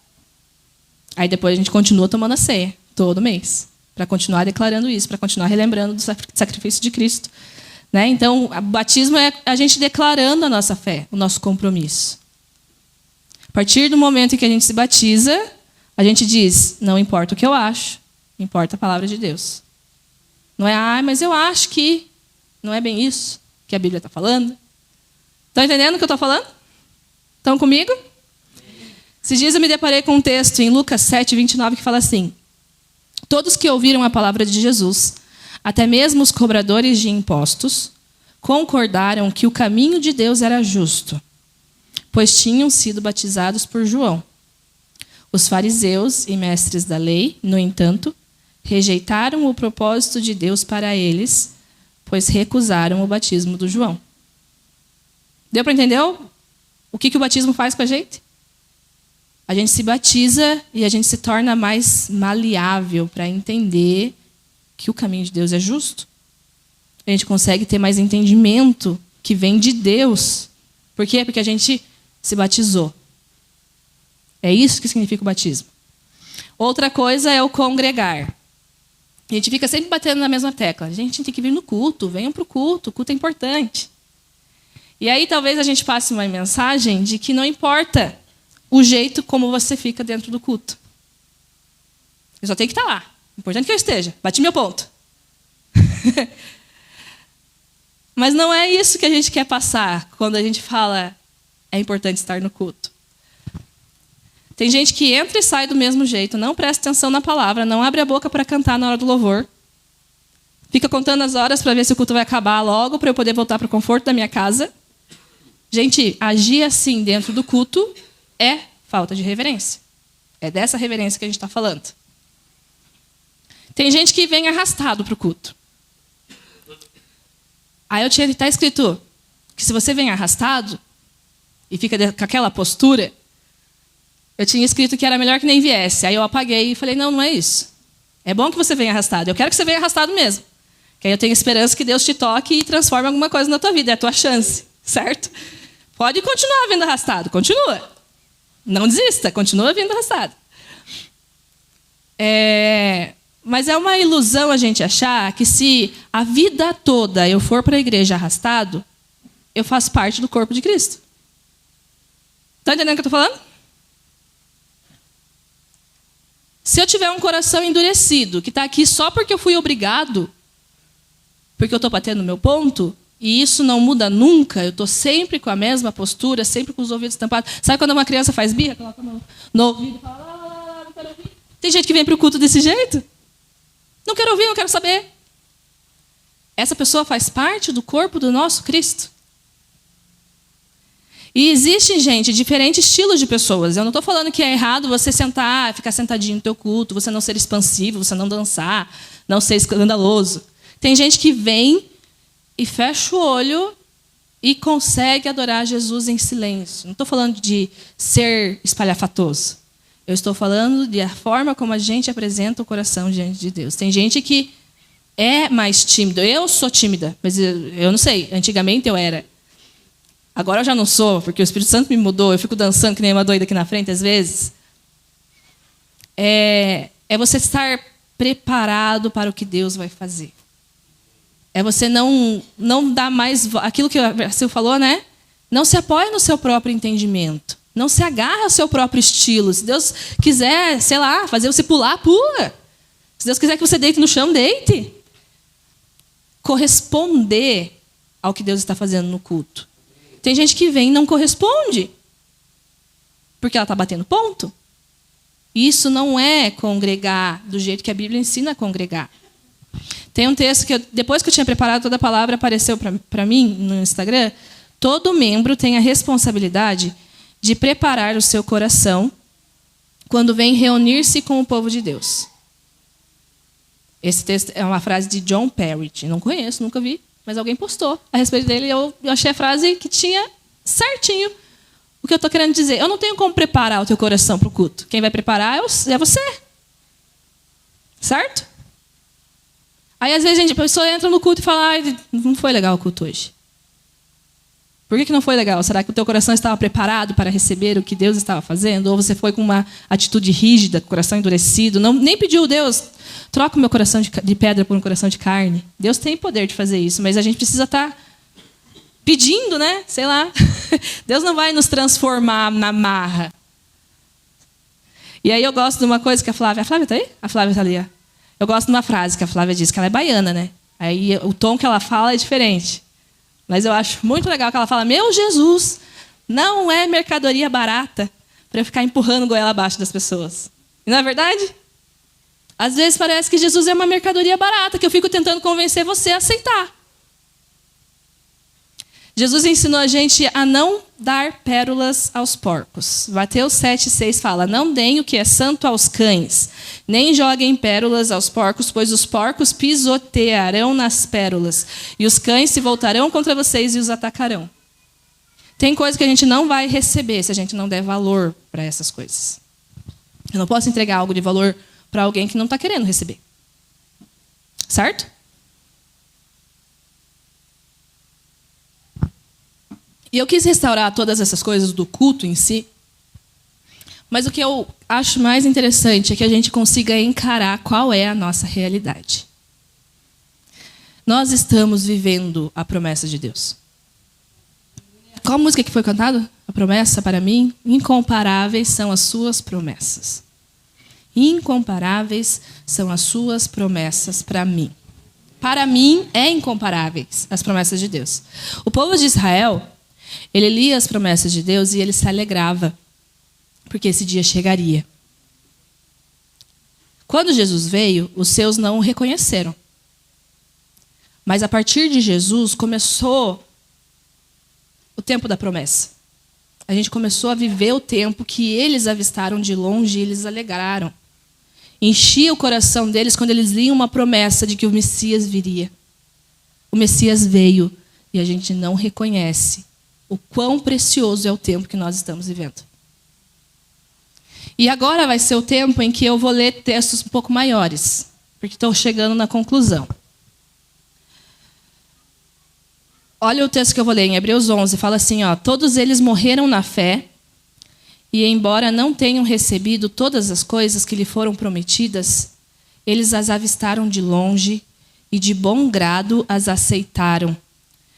Aí depois a gente continua tomando a ceia, todo mês, para continuar declarando isso, para continuar relembrando do sacrifício de Cristo. Né? Então, o batismo é a gente declarando a nossa fé, o nosso compromisso. A partir do momento em que a gente se batiza, a gente diz, não importa o que eu acho, importa a palavra de Deus. Não é, mas eu acho que não é bem isso que a Bíblia está falando. Estão entendendo o que eu estou falando? Estão comigo? Esses dias eu me deparei com um texto em Lucas 7, 29, que fala assim: todos que ouviram a palavra de Jesus, até mesmo os cobradores de impostos, concordaram que o caminho de Deus era justo, pois tinham sido batizados por João. Os fariseus e mestres da lei, no entanto, rejeitaram o propósito de Deus para eles, pois recusaram o batismo do João. Deu para entender o que o batismo faz com a gente? A gente se batiza e a gente se torna mais maleável para entender que o caminho de Deus é justo. A gente consegue ter mais entendimento que vem de Deus. Por quê? Porque a gente se batizou. É isso que significa o batismo. Outra coisa é o congregar. A gente fica sempre batendo na mesma tecla. A gente tem que vir no culto, venham para o culto é importante. E aí talvez a gente passe uma mensagem de que não importa o jeito como você fica dentro do culto. Eu só tenho que estar lá. Importante que eu esteja. Bati meu ponto. Mas não é isso que a gente quer passar quando a gente fala é importante estar no culto. Tem gente que entra e sai do mesmo jeito, não presta atenção na palavra, não abre a boca para cantar na hora do louvor. Fica contando as horas para ver se o culto vai acabar logo, para eu poder voltar para o conforto da minha casa. Gente, agir assim dentro do culto é falta de reverência. É dessa reverência que a gente está falando. Tem gente que vem arrastado para o culto. Aí eu tinha que estar escrito que se você vem arrastado e fica com aquela postura, eu tinha escrito que era melhor que nem viesse. Aí eu apaguei e falei, não, não é isso. É bom que você venha arrastado. Eu quero que você venha arrastado mesmo. Que aí eu tenho esperança que Deus te toque e transforme alguma coisa na tua vida. É a tua chance, certo? Pode continuar vindo arrastado. Continua. Não desista. Continua vindo arrastado. Mas é uma ilusão a gente achar que se a vida toda eu for para a igreja arrastado, eu faço parte do corpo de Cristo. Está entendendo o que eu estou falando? Se eu tiver um coração endurecido, que está aqui só porque eu fui obrigado, porque eu estou batendo no meu ponto, e isso não muda nunca, eu estou sempre com a mesma postura, sempre com os ouvidos tampados. Sabe quando uma criança faz birra? Coloca a mão no ouvido e fala, não quero ouvir. Tem gente que vem para o culto desse jeito. Não quero ouvir, não quero saber. Essa pessoa faz parte do corpo do nosso Cristo. E existem, gente, diferentes estilos de pessoas. Eu não estou falando que é errado você sentar, ficar sentadinho no teu culto, você não ser expansivo, você não dançar, não ser escandaloso. Tem gente que vem e fecha o olho e consegue adorar Jesus em silêncio. Não estou falando de ser espalhafatoso. Eu estou falando da forma como a gente apresenta o coração diante de Deus. Tem gente que é mais tímido. Eu sou tímida, mas eu não sei. Antigamente eu era. Agora eu já não sou, porque o Espírito Santo me mudou. Eu fico dançando que nem uma doida aqui na frente, às vezes. É você estar preparado para o que Deus vai fazer. É você não dar mais... Aquilo que o Brasil falou, né? Não se apoia no seu próprio entendimento. Não se agarra ao seu próprio estilo. Se Deus quiser, sei lá, fazer você pular, pula. Se Deus quiser que você deite no chão, deite. Corresponder ao que Deus está fazendo no culto. Tem gente que vem e não corresponde. Porque ela está batendo ponto. Isso não é congregar do jeito que a Bíblia ensina a congregar. Tem um texto que, depois que eu tinha preparado toda a palavra, apareceu para mim no Instagram. Todo membro tem a responsabilidade de preparar o seu coração quando vem reunir-se com o povo de Deus. Esse texto é uma frase de John Parrott. Não conheço, nunca vi, mas alguém postou a respeito dele. Eu achei a frase que tinha certinho o que eu estou querendo dizer. Eu não tenho como preparar o teu coração para o culto. Quem vai preparar é você. Certo? Aí, às vezes, a pessoa entra no culto e fala, não foi legal o culto hoje. Por que não foi legal? Será que o teu coração estava preparado para receber o que Deus estava fazendo? Ou você foi com uma atitude rígida, coração endurecido? Nem pediu, Deus, troca o meu coração de pedra por um coração de carne. Deus tem poder de fazer isso, mas a gente precisa estar pedindo, né? Sei lá. Deus não vai nos transformar na marra. E aí eu gosto de uma coisa que a Flávia está aí? A Flávia está ali, ó. Eu gosto de uma frase que a Flávia diz, que ela é baiana, né? Aí o tom que ela fala é diferente. Mas eu acho muito legal que ela fala, meu Jesus, não é mercadoria barata para eu ficar empurrando goela abaixo das pessoas. E não é verdade? Às vezes parece que Jesus é uma mercadoria barata, que eu fico tentando convencer você a aceitar. Jesus ensinou a gente a não dar pérolas aos porcos. Mateus 7,6 fala, não deem o que é santo aos cães, nem joguem pérolas aos porcos, pois os porcos pisotearão nas pérolas, e os cães se voltarão contra vocês e os atacarão. Tem coisa que a gente não vai receber se a gente não der valor para essas coisas. Eu não posso entregar algo de valor para alguém que não está querendo receber. Certo? E eu quis restaurar todas essas coisas do culto em si, mas o que eu acho mais interessante é que a gente consiga encarar qual é a nossa realidade. Nós estamos vivendo a promessa de Deus. Qual música que foi cantada? A promessa para mim? Incomparáveis são as suas promessas. Incomparáveis são as suas promessas para mim. Para mim, é incomparáveis as promessas de Deus. O povo de Israel, ele lia as promessas de Deus e ele se alegrava. porque esse dia chegaria. Quando Jesus veio, os seus não o reconheceram. Mas a partir de Jesus começou o tempo da promessa. A gente começou a viver o tempo que eles avistaram de longe e eles alegraram. Enchia o coração deles quando eles liam uma promessa de que o Messias viria. O Messias veio e a gente não reconhece o quão precioso é o tempo que nós estamos vivendo. E agora vai ser o tempo em que eu vou ler textos um pouco maiores, porque estou chegando na conclusão. Olha o texto que eu vou ler em Hebreus 11, fala assim, todos eles morreram na fé, e embora não tenham recebido todas as coisas que lhe foram prometidas, eles as avistaram de longe e de bom grado as aceitaram.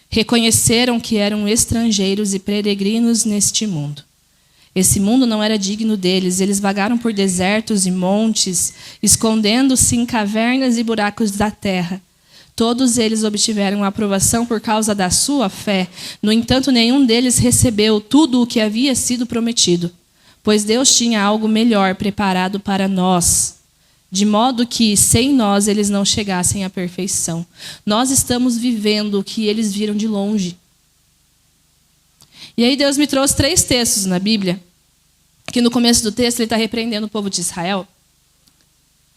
Reconheceram que eram estrangeiros e peregrinos neste mundo. Esse mundo não era digno deles. Eles vagaram por desertos e montes, escondendo-se em cavernas e buracos da terra. Todos eles obtiveram a aprovação por causa da sua fé. No entanto, nenhum deles recebeu tudo o que havia sido prometido, pois Deus tinha algo melhor preparado para nós, de modo que, sem nós, eles não chegassem à perfeição. Nós estamos vivendo o que eles viram de longe. E aí Deus me trouxe 3 textos na Bíblia, que no começo do texto ele está repreendendo o povo de Israel,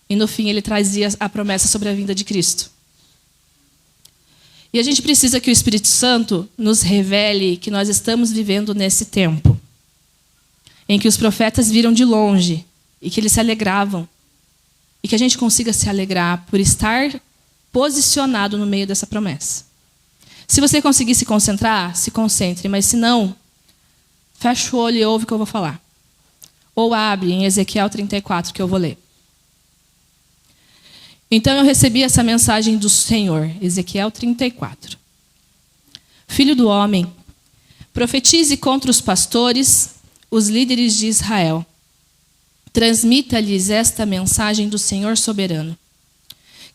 e no fim ele trazia a promessa sobre a vinda de Cristo. E a gente precisa que o Espírito Santo nos revele que nós estamos vivendo nesse tempo, em que os profetas viram de longe, e que eles se alegravam, e que a gente consiga se alegrar por estar posicionado no meio dessa promessa. Se você conseguir se concentrar, se concentre. Mas se não, fecha o olho e ouve o que eu vou falar. Ou abre em Ezequiel 34, que eu vou ler. Então eu recebi essa mensagem do Senhor. Ezequiel 34. Filho do homem, profetize contra os pastores, os líderes de Israel. Transmita-lhes esta mensagem do Senhor soberano.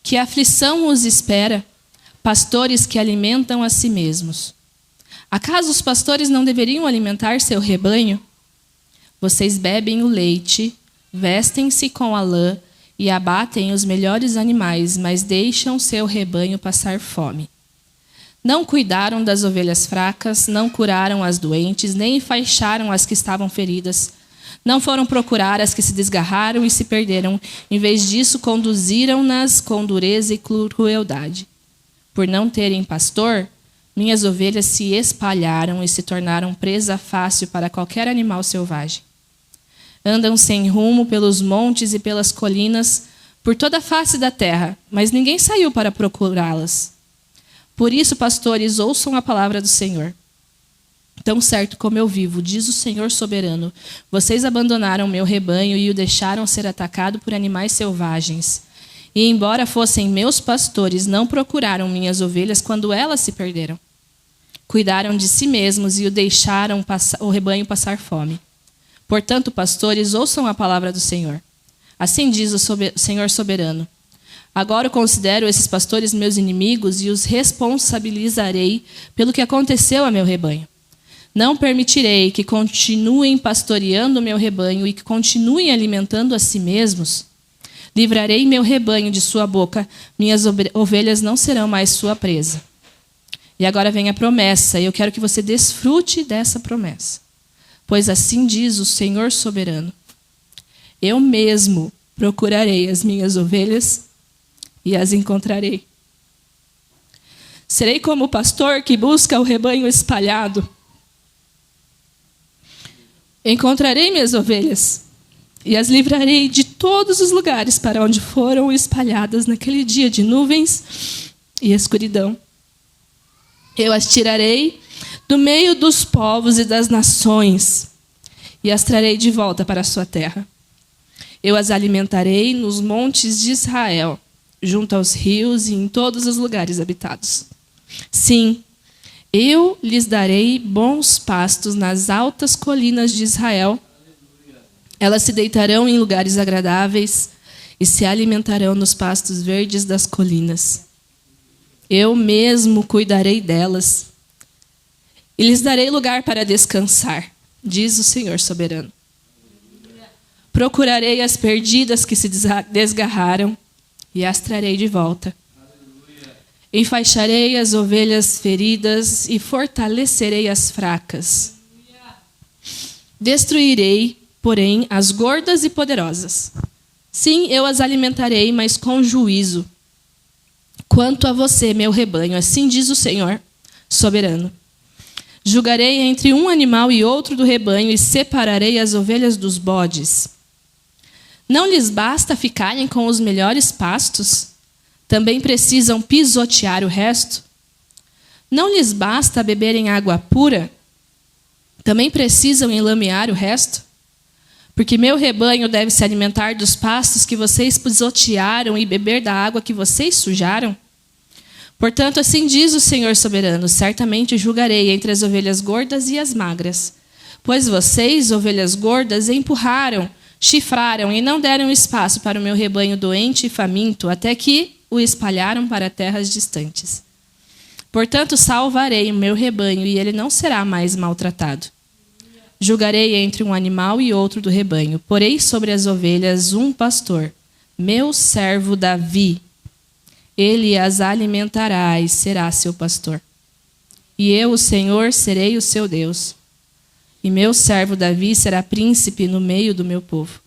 Que aflição os espera, pastores que alimentam a si mesmos. Acaso os pastores não deveriam alimentar seu rebanho? Vocês bebem o leite, vestem-se com a lã e abatem os melhores animais, mas deixam seu rebanho passar fome. Não cuidaram das ovelhas fracas, não curaram as doentes, nem enfaixaram as que estavam feridas. Não foram procurar as que se desgarraram e se perderam. Em vez disso, conduziram-nas com dureza e crueldade. Por não terem pastor, minhas ovelhas se espalharam e se tornaram presa fácil para qualquer animal selvagem. Andam sem rumo pelos montes e pelas colinas, por toda a face da terra, mas ninguém saiu para procurá-las. Por isso, pastores, ouçam a palavra do Senhor. Tão certo como eu vivo, diz o Senhor soberano, vocês abandonaram meu rebanho e o deixaram ser atacado por animais selvagens. E, embora fossem meus pastores, não procuraram minhas ovelhas quando elas se perderam. Cuidaram de si mesmos e o deixaram o rebanho passar fome. Portanto, pastores, ouçam a palavra do Senhor. Assim diz o Senhor soberano. Agora eu considero esses pastores meus inimigos e os responsabilizarei pelo que aconteceu a meu rebanho. Não permitirei que continuem pastoreando o meu rebanho e que continuem alimentando a si mesmos. Livrarei meu rebanho de sua boca, minhas ovelhas não serão mais sua presa. E agora vem a promessa, e eu quero que você desfrute dessa promessa. Pois assim diz o Senhor soberano. Eu mesmo procurarei as minhas ovelhas e as encontrarei. Serei como o pastor que busca o rebanho espalhado. Encontrarei minhas ovelhas e as livrarei de todos os lugares para onde foram espalhadas naquele dia de nuvens e escuridão. Eu as tirarei do meio dos povos e das nações e as trarei de volta para a sua terra. Eu as alimentarei nos montes de Israel, junto aos rios e em todos os lugares habitados. Sim, eu lhes darei bons pastos nas altas colinas de Israel. Elas se deitarão em lugares agradáveis e se alimentarão nos pastos verdes das colinas. Eu mesmo cuidarei delas e lhes darei lugar para descansar, diz o Senhor soberano. Procurarei as perdidas que se desgarraram e as trarei de volta. Enfaixarei as ovelhas feridas e fortalecerei as fracas. Destruirei, porém, as gordas e poderosas. Sim, eu as alimentarei, mas com juízo. Quanto a você, meu rebanho, assim diz o Senhor, soberano. Julgarei entre um animal e outro do rebanho e separarei as ovelhas dos bodes. Não lhes basta ficarem com os melhores pastos? Também precisam pisotear o resto? Não lhes basta beberem água pura? Também precisam enlamear o resto? Porque meu rebanho deve se alimentar dos pastos que vocês pisotearam e beber da água que vocês sujaram? Portanto, assim diz o Senhor soberano, certamente julgarei entre as ovelhas gordas e as magras. Pois vocês, ovelhas gordas, empurraram, chifraram e não deram espaço para o meu rebanho doente e faminto, até que o espalharam para terras distantes. Portanto, salvarei o meu rebanho e ele não será mais maltratado. Julgarei entre um animal e outro do rebanho. Porei sobre as ovelhas um pastor, meu servo Davi. Ele as alimentará e será seu pastor. E eu, o Senhor, serei o seu Deus. E meu servo Davi será príncipe no meio do meu povo.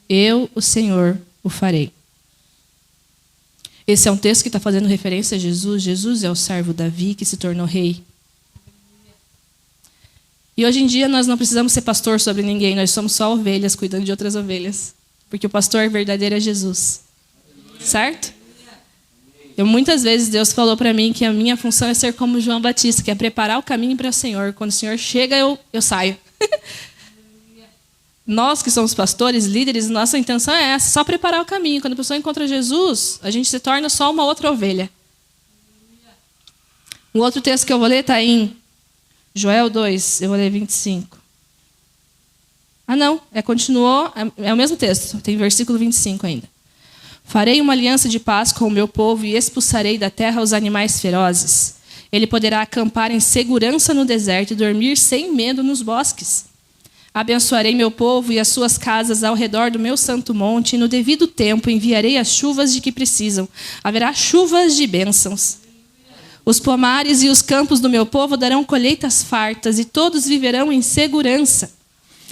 Eu, o Senhor, o farei. Esse é um texto que está fazendo referência a Jesus. Jesus é o servo Davi que se tornou rei. E hoje em dia nós não precisamos ser pastor sobre ninguém. Nós somos só ovelhas cuidando de outras ovelhas. Porque o pastor verdadeiro é Jesus. Certo? Muitas vezes Deus falou para mim que a minha função é ser como João Batista, que é preparar o caminho para o Senhor. Quando o Senhor chega, eu saio. Nós que somos pastores, líderes, nossa intenção é essa, só preparar o caminho. Quando a pessoa encontra Jesus, a gente se torna só uma outra ovelha. Um outro texto que eu vou ler está em Joel 2, eu vou ler 25. Continuou, é o mesmo texto, tem versículo 25 ainda. Farei uma aliança de paz com o meu povo e expulsarei da terra os animais ferozes. Ele poderá acampar em segurança no deserto e dormir sem medo nos bosques. Abençoarei meu povo e as suas casas ao redor do meu santo monte, e no devido tempo enviarei as chuvas de que precisam. Haverá chuvas de bênçãos. Os pomares e os campos do meu povo darão colheitas fartas, e todos viverão em segurança.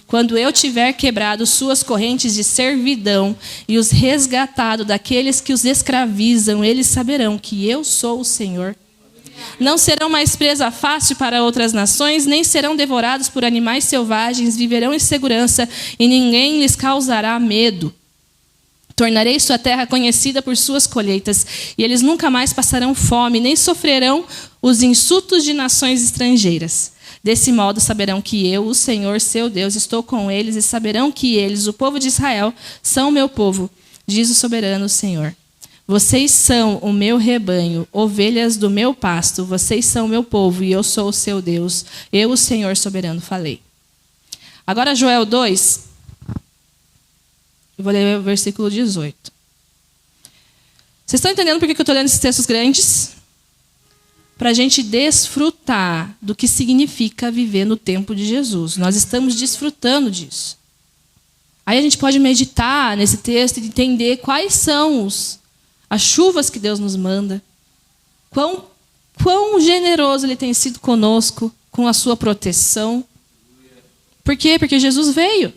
Quando eu tiver quebrado suas correntes de servidão e os resgatado daqueles que os escravizam, eles saberão que eu sou o Senhor. Não serão mais presa fácil para outras nações, nem serão devorados por animais selvagens, viverão em segurança e ninguém lhes causará medo. Tornarei sua terra conhecida por suas colheitas, e eles nunca mais passarão fome, nem sofrerão os insultos de nações estrangeiras. Desse modo saberão que eu, o Senhor, seu Deus, estou com eles, e saberão que eles, o povo de Israel, são meu povo, diz o soberano Senhor. Vocês são o meu rebanho, ovelhas do meu pasto, vocês são meu povo, e eu sou o seu Deus. Eu, o Senhor soberano, falei. Agora Joel 2, eu vou ler o versículo 18. Vocês estão entendendo por que eu estou lendo esses textos grandes? Para a gente desfrutar do que significa viver no tempo de Jesus. Nós estamos desfrutando disso. Aí a gente pode meditar nesse texto e entender quais são as chuvas que Deus nos manda. Quão generoso Ele tem sido conosco, com a sua proteção. Por quê? Porque Jesus veio.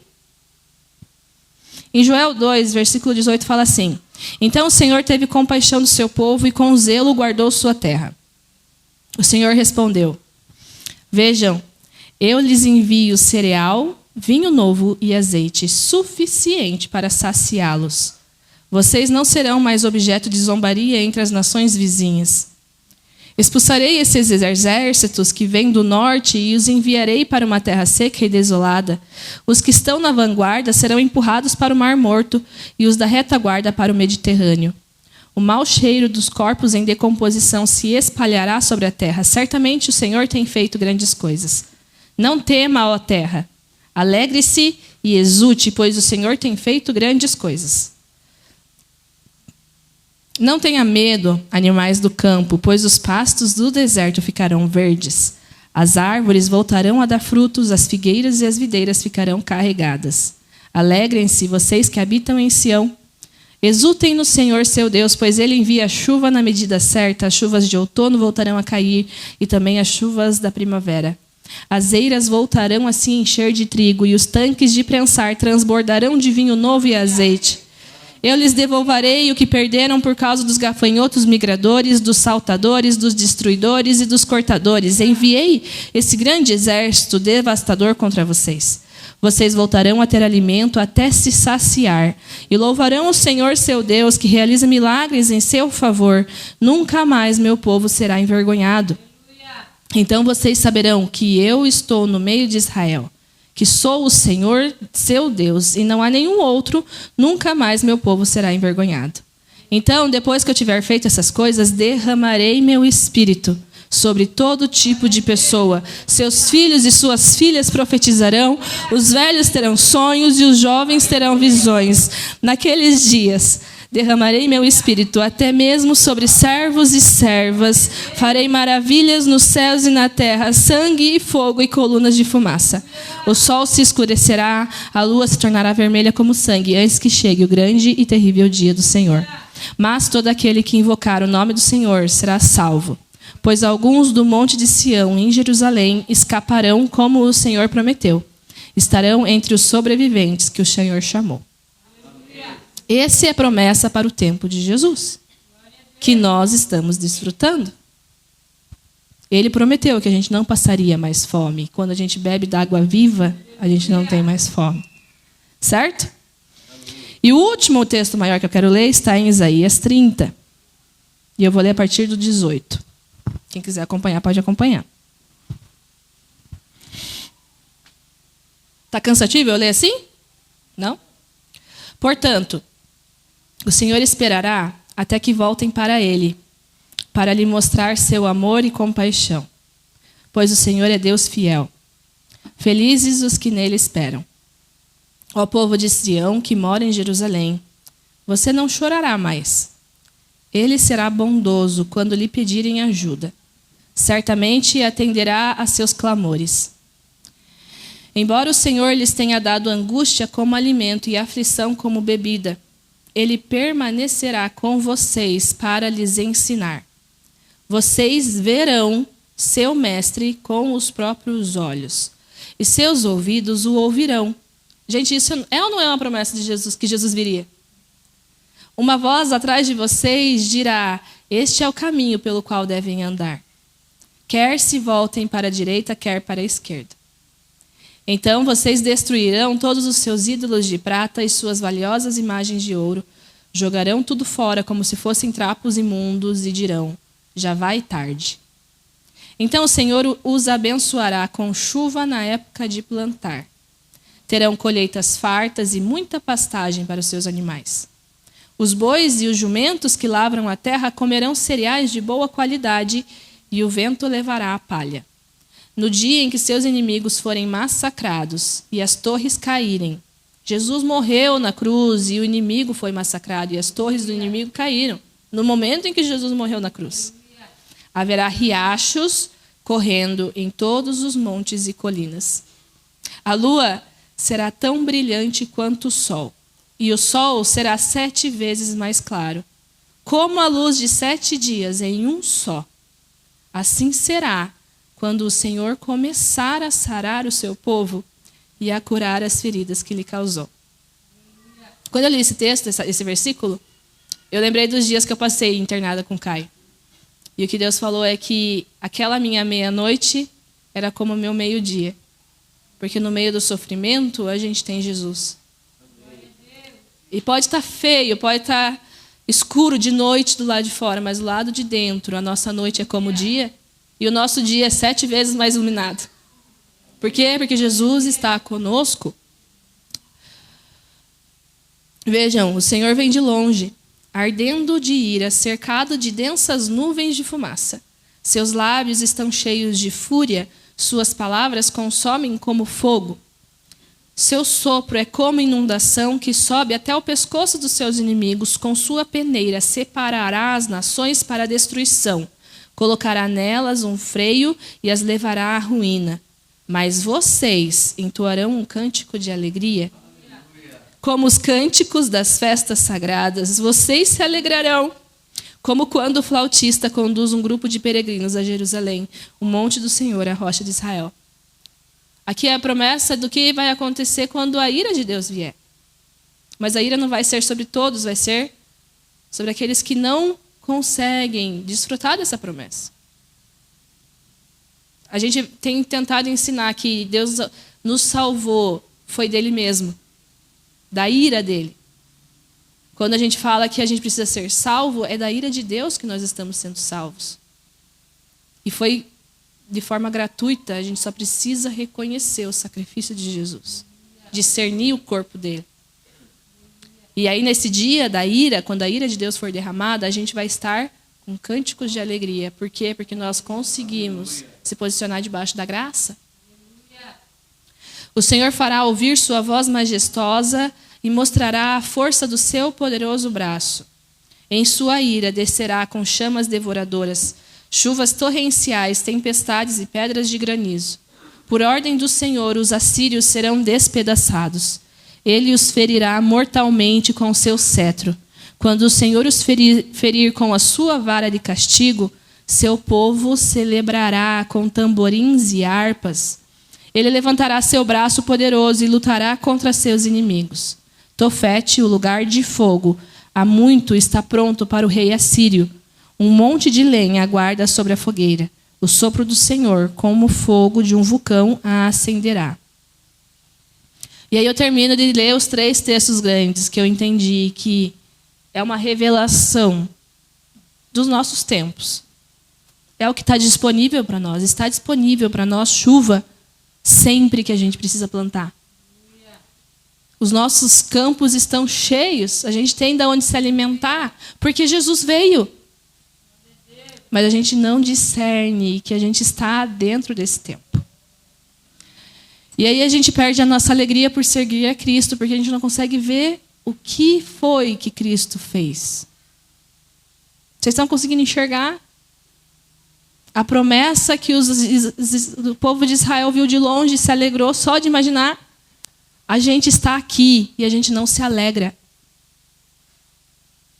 Em Joel 2, versículo 18, fala assim: Então o Senhor teve compaixão do seu povo e com zelo guardou sua terra. O Senhor respondeu: Vejam, eu lhes envio cereal, vinho novo e azeite, suficiente para saciá-los. Vocês não serão mais objeto de zombaria entre as nações vizinhas. Expulsarei esses exércitos que vêm do norte e os enviarei para uma terra seca e desolada. Os que estão na vanguarda serão empurrados para o Mar Morto e os da retaguarda para o Mediterrâneo. O mau cheiro dos corpos em decomposição se espalhará sobre a terra. Certamente o Senhor tem feito grandes coisas. Não tema, ó terra. Alegre-se e exulte, pois o Senhor tem feito grandes coisas. Não tenha medo, animais do campo, pois os pastos do deserto ficarão verdes. As árvores voltarão a dar frutos, as figueiras e as videiras ficarão carregadas. Alegrem-se, vocês que habitam em Sião. Exultem no Senhor seu Deus, pois ele envia a chuva na medida certa. As chuvas de outono voltarão a cair e também as chuvas da primavera. As eiras voltarão a se encher de trigo e os tanques de prensar transbordarão de vinho novo e azeite. Eu lhes devolverei o que perderam por causa dos gafanhotos migradores, dos saltadores, dos destruidores e dos cortadores. Enviei esse grande exército devastador contra vocês. Vocês voltarão a ter alimento até se saciar e louvarão o Senhor seu Deus, que realiza milagres em seu favor. Nunca mais meu povo será envergonhado. Então vocês saberão que eu estou no meio de Israel, que sou o Senhor seu Deus, e não há nenhum outro. Nunca mais meu povo será envergonhado. Então, depois que eu tiver feito essas coisas, derramarei meu espírito sobre todo tipo de pessoa. Seus filhos e suas filhas profetizarão, os velhos terão sonhos e os jovens terão visões. Naqueles dias, derramarei meu espírito até mesmo sobre servos e servas. Farei maravilhas nos céus e na terra, sangue e fogo e colunas de fumaça. O sol se escurecerá, a lua se tornará vermelha como sangue, antes que chegue o grande e terrível dia do Senhor. Mas todo aquele que invocar o nome do Senhor será salvo. Pois alguns do monte de Sião, em Jerusalém, escaparão como o Senhor prometeu. Estarão entre os sobreviventes que o Senhor chamou. Essa é a promessa para o tempo de Jesus, que nós estamos desfrutando. Ele prometeu que a gente não passaria mais fome. Quando a gente bebe da água viva, a gente não tem mais fome. Certo? E o último texto maior que eu quero ler está em Isaías 30. E eu vou ler a partir do 18. Quem quiser acompanhar, pode acompanhar. Está cansativo eu ler assim? Não? Portanto, o Senhor esperará até que voltem para Ele, para lhe mostrar seu amor e compaixão. Pois o Senhor é Deus fiel. Felizes os que nele esperam. Ó povo de Sião que mora em Jerusalém, você não chorará mais. Ele será bondoso quando lhe pedirem ajuda. Certamente atenderá a seus clamores. Embora o Senhor lhes tenha dado angústia como alimento e aflição como bebida, Ele permanecerá com vocês para lhes ensinar. Vocês verão seu mestre com os próprios olhos, e seus ouvidos o ouvirão. Gente, isso é ou não é uma promessa de Jesus, que Jesus viria? Uma voz atrás de vocês dirá: este é o caminho pelo qual devem andar. Quer se voltem para a direita, quer para a esquerda. Então vocês destruirão todos os seus ídolos de prata e suas valiosas imagens de ouro. Jogarão tudo fora como se fossem trapos imundos e dirão: já vai tarde. Então o Senhor os abençoará com chuva na época de plantar. Terão colheitas fartas e muita pastagem para os seus animais. Os bois e os jumentos que lavram a terra comerão cereais de boa qualidade, e o vento levará a palha. No dia em que seus inimigos forem massacrados e as torres caírem, Jesus morreu na cruz e o inimigo foi massacrado e as torres do inimigo caíram. No momento em que Jesus morreu na cruz, haverá riachos correndo em todos os montes e colinas. A lua será tão brilhante quanto o sol, e o sol será 7 vezes mais claro, como a luz de 7 dias em um só. Assim será quando o Senhor começar a sarar o seu povo e a curar as feridas que lhe causou. Quando eu li esse texto, esse versículo, eu lembrei dos dias que eu passei internada com o Caio. E o que Deus falou é que aquela minha meia-noite era como o meu meio-dia. Porque no meio do sofrimento, a gente tem Jesus. E pode estar feio, pode estar escuro de noite do lado de fora, mas do lado de dentro, a nossa noite é como o dia, e o nosso dia é 7 vezes mais iluminado. Por quê? Porque Jesus está conosco. Vejam, o Senhor vem de longe, ardendo de ira, cercado de densas nuvens de fumaça. Seus lábios estão cheios de fúria, suas palavras consomem como fogo. Seu sopro é como inundação que sobe até o pescoço dos seus inimigos. Com sua peneira separará as nações para a destruição. Colocará nelas um freio e as levará à ruína. Mas vocês entoarão um cântico de alegria. Como os cânticos das festas sagradas, vocês se alegrarão. Como quando o flautista conduz um grupo de peregrinos a Jerusalém, o monte do Senhor, a rocha de Israel. Aqui é a promessa do que vai acontecer quando a ira de Deus vier. Mas a ira não vai ser sobre todos, vai ser sobre aqueles que não conseguem desfrutar dessa promessa. A gente tem tentado ensinar que Deus nos salvou, foi dele mesmo, da ira dele. Quando a gente fala que a gente precisa ser salvo, é da ira de Deus que nós estamos sendo salvos. E foi de forma gratuita, a gente só precisa reconhecer o sacrifício de Jesus, discernir o corpo dele. E aí, nesse dia da ira, quando a ira de Deus for derramada, a gente vai estar com cânticos de alegria. Por quê? Porque nós conseguimos se posicionar debaixo da graça. O Senhor fará ouvir sua voz majestosa e mostrará a força do seu poderoso braço. Em sua ira descerá com chamas devoradoras, chuvas torrenciais, tempestades e pedras de granizo. Por ordem do Senhor, os assírios serão despedaçados. Ele os ferirá mortalmente com seu cetro. Quando o Senhor os ferir com a sua vara de castigo, seu povo celebrará com tamborins e harpas. Ele levantará seu braço poderoso e lutará contra seus inimigos. Tofete, o lugar de fogo, há muito está pronto para o rei assírio. Um monte de lenha aguarda sobre a fogueira. O sopro do Senhor, como o fogo de um vulcão, a acenderá. E aí eu termino de ler os 3 textos grandes que eu entendi que é uma revelação dos nossos tempos. É o que está disponível para nós. Está disponível para nós chuva sempre que a gente precisa plantar. Os nossos campos estão cheios. A gente tem de onde se alimentar, porque Jesus veio. Mas a gente não discerne que a gente está dentro desse tempo. E aí a gente perde a nossa alegria por seguir a Cristo, porque a gente não consegue ver o que foi que Cristo fez. Vocês estão conseguindo enxergar? A promessa que o povo de Israel viu de longe, se alegrou só de imaginar. A gente está aqui e a gente não se alegra.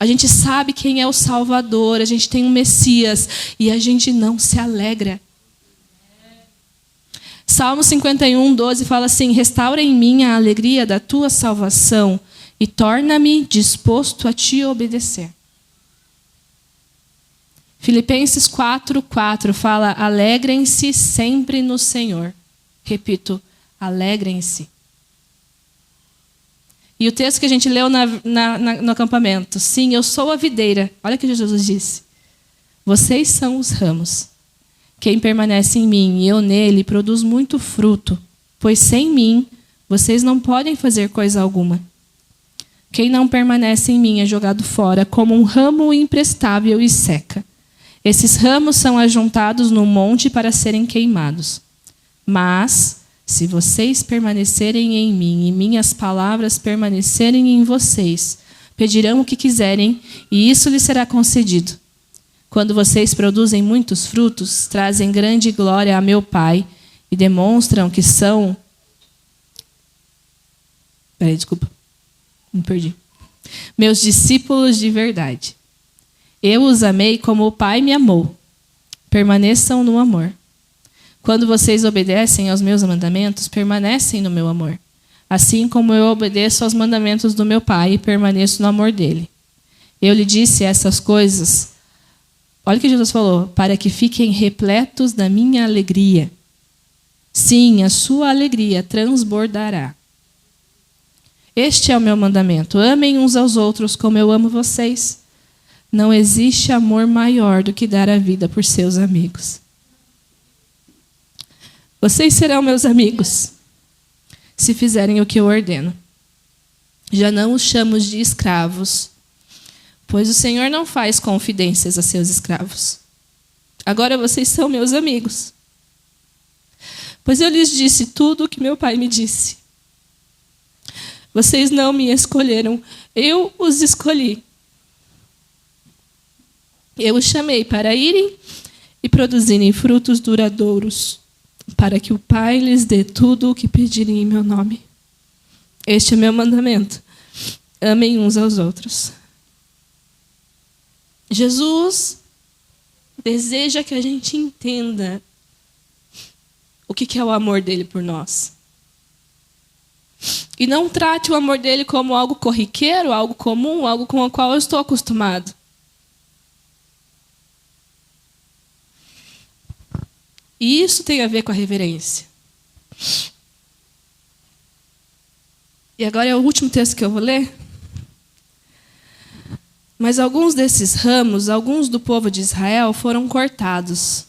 A gente sabe quem é o Salvador, a gente tem um Messias e a gente não se alegra. Salmo 51, 12 fala assim: restaura em mim a alegria da tua salvação e torna-me disposto a te obedecer. Filipenses 4, 4 fala: alegrem-se sempre no Senhor. Repito, alegrem-se. E o texto que a gente leu no acampamento: sim, eu sou a videira. Olha o que Jesus disse. Vocês são os ramos. Quem permanece em mim e eu nele produz muito fruto, pois sem mim vocês não podem fazer coisa alguma. Quem não permanece em mim é jogado fora como um ramo imprestável e seca. Esses ramos são ajuntados no monte para serem queimados. Mas, se vocês permanecerem em mim e minhas palavras permanecerem em vocês, pedirão o que quiserem e isso lhes será concedido. Quando vocês produzem muitos frutos, trazem grande glória a meu Pai e demonstram que são... Desculpa, me perdi. Meus discípulos de verdade. Eu os amei como o Pai me amou. Permaneçam no amor. Quando vocês obedecem aos meus mandamentos, permanecem no meu amor. Assim como eu obedeço aos mandamentos do meu Pai e permaneço no amor dele. Eu lhe disse essas coisas... Olha o que Jesus falou: para que fiquem repletos da minha alegria. Sim, a sua alegria transbordará. Este é o meu mandamento: amem uns aos outros como eu amo vocês. Não existe amor maior do que dar a vida por seus amigos. Vocês serão meus amigos se fizerem o que eu ordeno. Já não os chamo de escravos, pois o Senhor não faz confidências a seus escravos. Agora vocês são meus amigos, pois eu lhes disse tudo o que meu Pai me disse. Vocês não me escolheram, eu os escolhi. Eu os chamei para irem e produzirem frutos duradouros, para que o Pai lhes dê tudo o que pedirem em meu nome. Este é meu mandamento: Amem uns aos outros. Jesus deseja que a gente entenda o que é o amor dele por nós. E não trate o amor dele como algo corriqueiro, algo comum, algo com o qual eu estou acostumado. E isso tem a ver com a reverência. E agora é o último texto que eu vou ler. Mas alguns desses ramos, alguns do povo de Israel, foram cortados.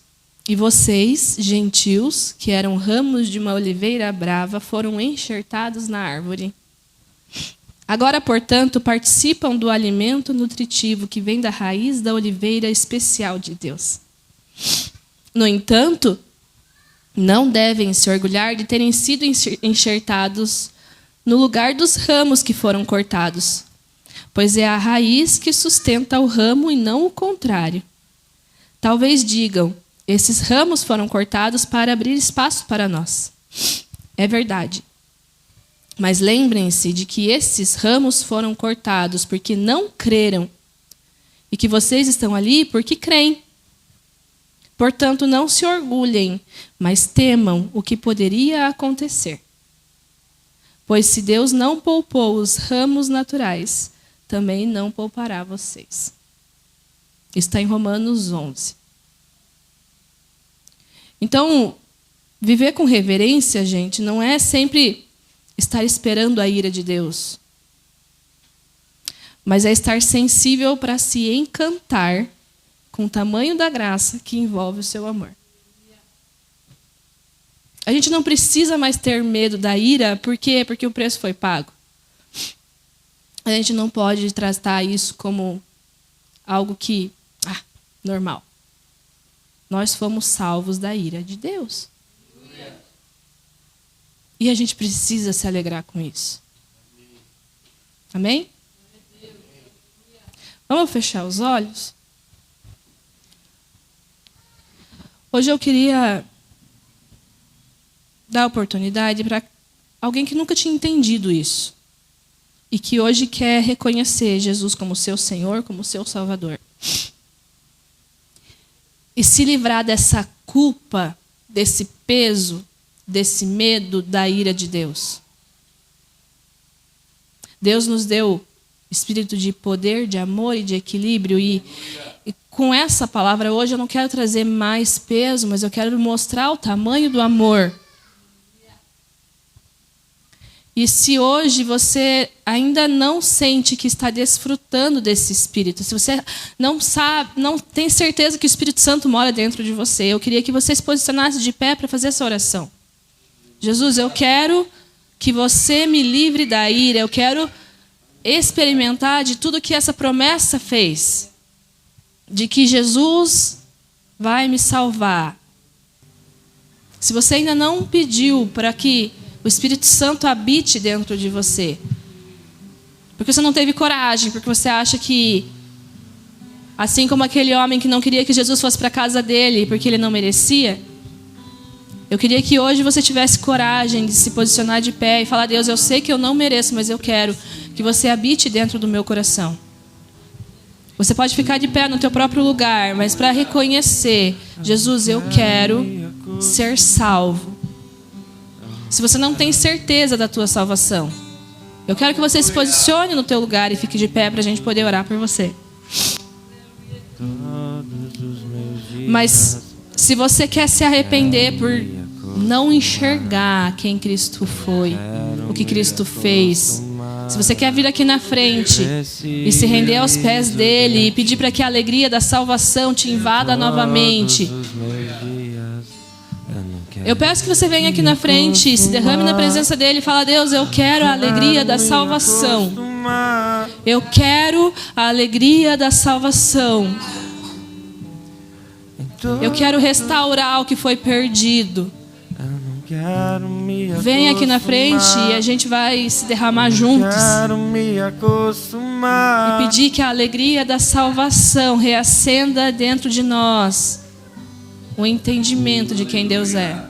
E vocês, gentios, que eram ramos de uma oliveira brava, foram enxertados na árvore. Agora, portanto, participam do alimento nutritivo que vem da raiz da oliveira especial de Deus. No entanto, não devem se orgulhar de terem sido enxertados no lugar dos ramos que foram cortados, pois é a raiz que sustenta o ramo e não o contrário. Talvez digam: esses ramos foram cortados para abrir espaço para nós. É verdade. Mas lembrem-se de que esses ramos foram cortados porque não creram, e que vocês estão ali porque creem. Portanto, não se orgulhem, mas temam o que poderia acontecer. Pois se Deus não poupou os ramos naturais, também não poupará vocês. Está em Romanos 11. Então, viver com reverência, gente, não é sempre estar esperando a ira de Deus, mas é estar sensível para se encantar com o tamanho da graça que envolve o seu amor. A gente não precisa mais ter medo da ira, por quê? Porque o preço foi pago. A gente não pode tratar isso como algo que, normal. Nós fomos salvos da ira de Deus. E a gente precisa se alegrar com isso. Amém? Vamos fechar os olhos? Hoje eu queria dar oportunidade para alguém que nunca tinha entendido isso e que hoje quer reconhecer Jesus como seu Senhor, como seu Salvador. E se livrar dessa culpa, desse peso, desse medo da ira de Deus. Deus nos deu espírito de poder, de amor e de equilíbrio. E com essa palavra hoje eu não quero trazer mais peso, mas eu quero mostrar o tamanho do amor. E se hoje você ainda não sente que está desfrutando desse Espírito, se você não sabe, não tem certeza que o Espírito Santo mora dentro de você, eu queria que você se posicionasse de pé para fazer essa oração. Jesus, eu quero que você me livre da ira, eu quero experimentar de tudo que essa promessa fez, de que Jesus vai me salvar. Se você ainda não pediu para que o Espírito Santo habite dentro de você, porque você não teve coragem, porque você acha que, assim como aquele homem que não queria que Jesus fosse para a casa dele, porque ele não merecia, eu queria que hoje você tivesse coragem de se posicionar de pé e falar: Deus, eu sei que eu não mereço, mas eu quero que você habite dentro do meu coração. Você pode ficar de pé no teu próprio lugar, mas para reconhecer: Jesus, eu quero ser salvo. Se você não tem certeza da tua salvação, eu quero que você se posicione no teu lugar e fique de pé para a gente poder orar por você. Mas se você quer se arrepender por não enxergar quem Cristo foi, o que Cristo fez, se você quer vir aqui na frente e se render aos pés dele e pedir para que a alegria da salvação te invada novamente, eu peço que você venha aqui na frente, se derrame na presença dele e fale: Deus, eu quero a alegria da salvação. Eu quero a alegria da salvação. Eu quero restaurar o que foi perdido. Vem aqui na frente e a gente vai se derramar juntos e pedir que a alegria da salvação reacenda dentro de nós o entendimento de quem Deus é.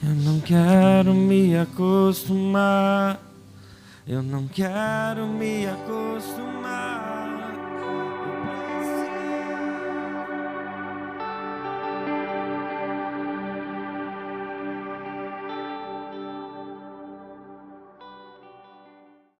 Eu não quero me acostumar Eu não quero me acostumar.